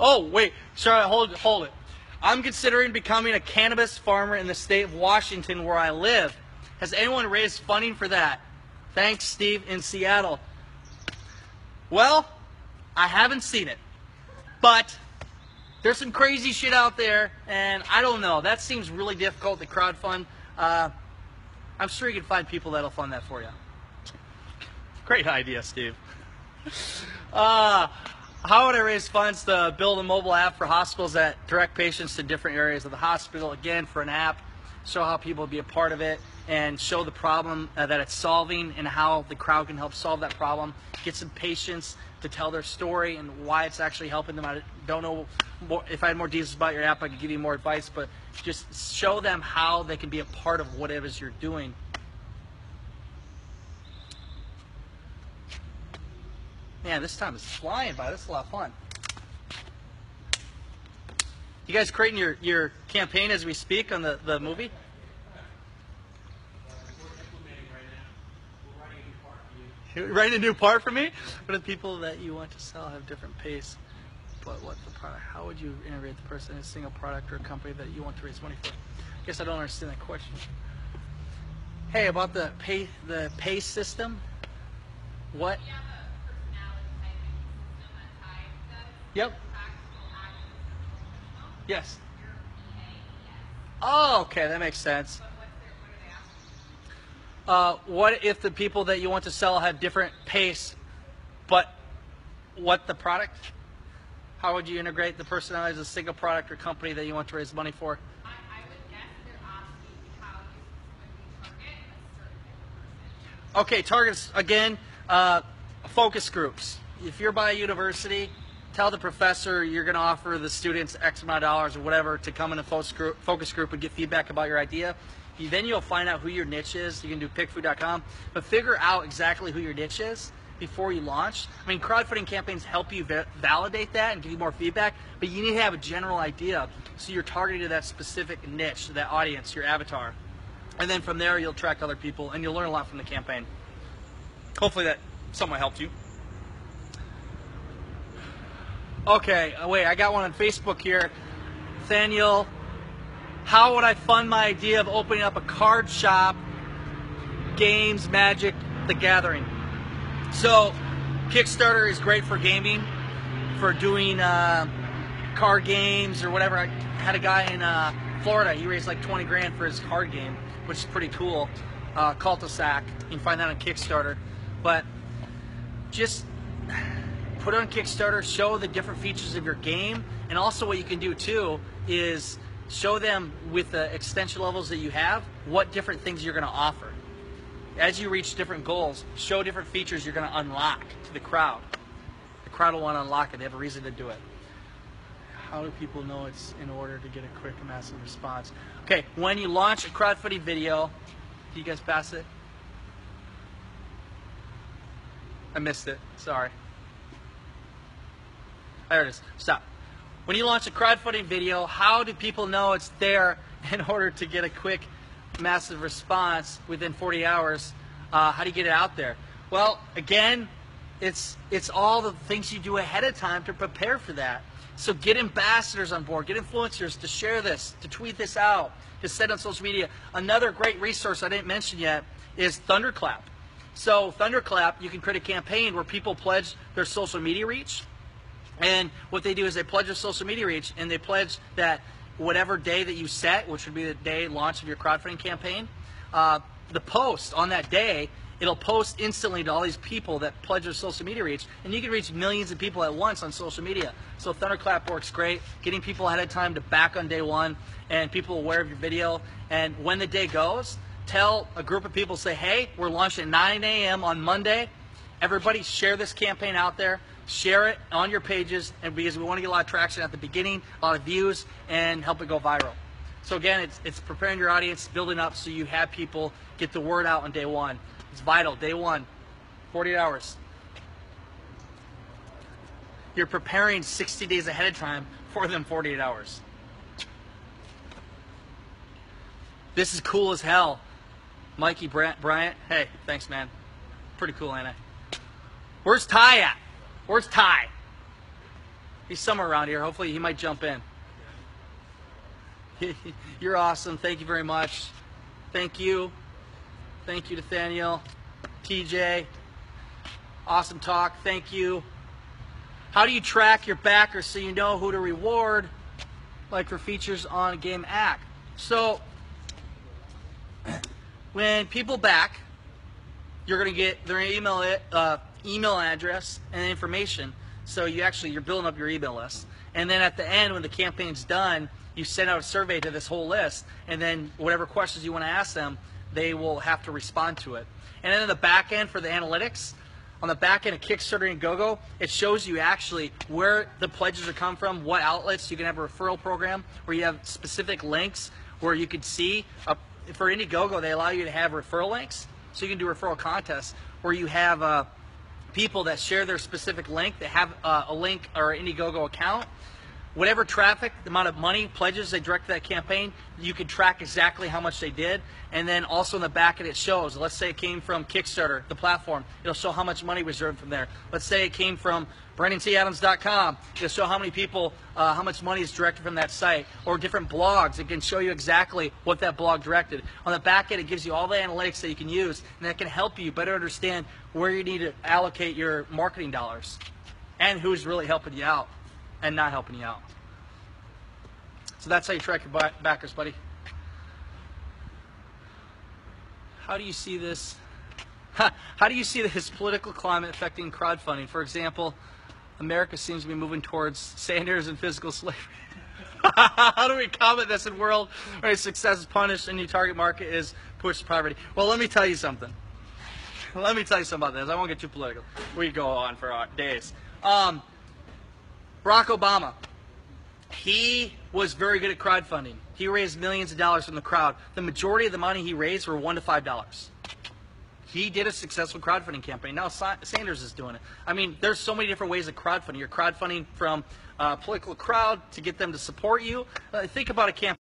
Oh, wait. Charlotte, hold it. I'm considering becoming a cannabis farmer in the state of Washington where I live. Has anyone raised funding for that? Thanks, Steve in Seattle. Well, I haven't seen it. But there's some crazy shit out there, and I don't know. That seems really difficult to crowdfund. I'm sure you can find people that'll fund that for you. Great idea, Steve. How would I raise funds to build a mobile app for hospitals that direct patients to different areas of the hospital? Again, for an app, show how people will be a part of it, and show the problem that it's solving and how the crowd can help solve that problem. Get some patients to tell their story and why it's actually helping them. I don't know if I had more details about your app, I could give you more advice, but just show them how they can be a part of what it is you're doing. Man, this time is flying by. This is a lot of fun. You guys creating your campaign as we speak on the movie? You're writing a new part for me? But the people that you want to sell have different pace. But what the product? How would you integrate the person in a single product or a company that you want to raise money for? I guess I don't understand that question. Hey, about the pay system. What? Yep. Yes. Oh, okay, that makes sense. What if the people that you want to sell have different pace, but what the product? How would you integrate the personality as a single product or company that you want to raise money for? I would guess they're asking how you specifically target a certain type of person. Okay, targets, again, focus groups. If you're by a university, tell the professor you're going to offer the students X amount of dollars or whatever to come in a focus group and get feedback about your idea. Then you'll find out who your niche is. You can do pickfood.com, but figure out exactly who your niche is before you launch. I mean, crowdfunding campaigns help you validate that and give you more feedback, but you need to have a general idea so you're targeting to that specific niche, that audience, your avatar. And then from there, you'll attract other people and you'll learn a lot from the campaign. Hopefully that somewhat helped you. Okay, wait, I got one on Facebook here. Nathaniel, how would I fund my idea of opening up a card shop, games, Magic, the Gathering? So, Kickstarter is great for gaming, for doing card games or whatever. I had a guy in Florida, he raised like 20 grand for his card game, which is pretty cool. Cul-de-sac, you can find that on Kickstarter. But just put it on Kickstarter, show the different features of your game, and also what you can do too is show them with the extension levels that you have what different things you're going to offer. As you reach different goals, show different features you're going to unlock to the crowd. The crowd will want to unlock it. They have a reason to do it. How do people know it's in order to get a quick and massive response? Okay, when you launch a crowdfunding video, do you guys pass it? I missed it. Sorry. There it is. Stop. When you launch a crowdfunding video, how do people know it's there in order to get a quick, massive response within 40 hours? How do you get it out there? Well, again, it's all the things you do ahead of time to prepare for that. So get ambassadors on board, get influencers to share this, to tweet this out, to send on social media. Another great resource I didn't mention yet is Thunderclap. So Thunderclap, you can create a campaign where people pledge their social media reach. And what they do is they pledge their social media reach, and they pledge that whatever day that you set, which would be the day launch of your crowdfunding campaign, the post on that day, it'll post instantly to all these people that pledge their social media reach, and you can reach millions of people at once on social media. So Thunderclap works great, getting people ahead of time to back on day one, and people aware of your video. And when the day goes, tell a group of people, say, hey, we're launching at 9 a.m. on Monday. Everybody share this campaign out there. Share it on your pages, and because we want to get a lot of traction at the beginning, a lot of views, and help it go viral. So again, it's preparing your audience, building up so you have people get the word out on day one. It's vital. Day one, 48 hours. You're preparing 60 days ahead of time for them 48 hours. This is cool as hell. Mikey Bryant, hey, thanks, man. Pretty cool, ain't I? Where's Ty at? Where's Ty? He's somewhere around here. Hopefully he might jump in. You're awesome. Thank you very much. Thank you. Thank you, Nathaniel. TJ. Awesome talk. Thank you. How do you track your backers so you know who to reward, like for features on a game act? So when people back, you're going to get their email address and information. So you're building up your email list. And then at the end, when the campaign's done, you send out a survey to this whole list, and then whatever questions you want to ask them, they will have to respond to it. And then in the back end for the analytics, on the back end of Kickstarter and GoGo, it shows you actually where the pledges are come from, what outlets. You can have a referral program where you have specific links where you can see. For Indiegogo, they allow you to have referral links. So you can do referral contests where you have people that share their specific link, that have a link or an Indiegogo account, whatever traffic, the amount of money, pledges they direct to that campaign, you can track exactly how much they did. And then also in the back it shows, let's say it came from Kickstarter, the platform, it'll show how much money was earned from there. Let's say it came from BrandonTAdams.com, it'll show how many people, how much money is directed from that site. Or different blogs, it can show you exactly what that blog directed. On the back end, it gives you all the analytics that you can use, and that can help you better understand where you need to allocate your marketing dollars and who's really helping you out and not helping you out. So that's how you track your backers, buddy. How do you see this? How do you see this political climate affecting crowdfunding? For example, America seems to be moving towards Sanders and physical slavery. How do we combat this in a world where success is punished and your target market is pushed to poverty? Well, let me tell you something. Let me tell you something about this. I won't get too political. We could go on for days. Barack Obama, he was very good at crowdfunding. He raised millions of dollars from the crowd. The majority of the money he raised were $1 to $5. He did a successful crowdfunding campaign. Now Sanders is doing it. I mean, there's so many different ways of crowdfunding. You're crowdfunding from a political crowd to get them to support you. Think about a campaign.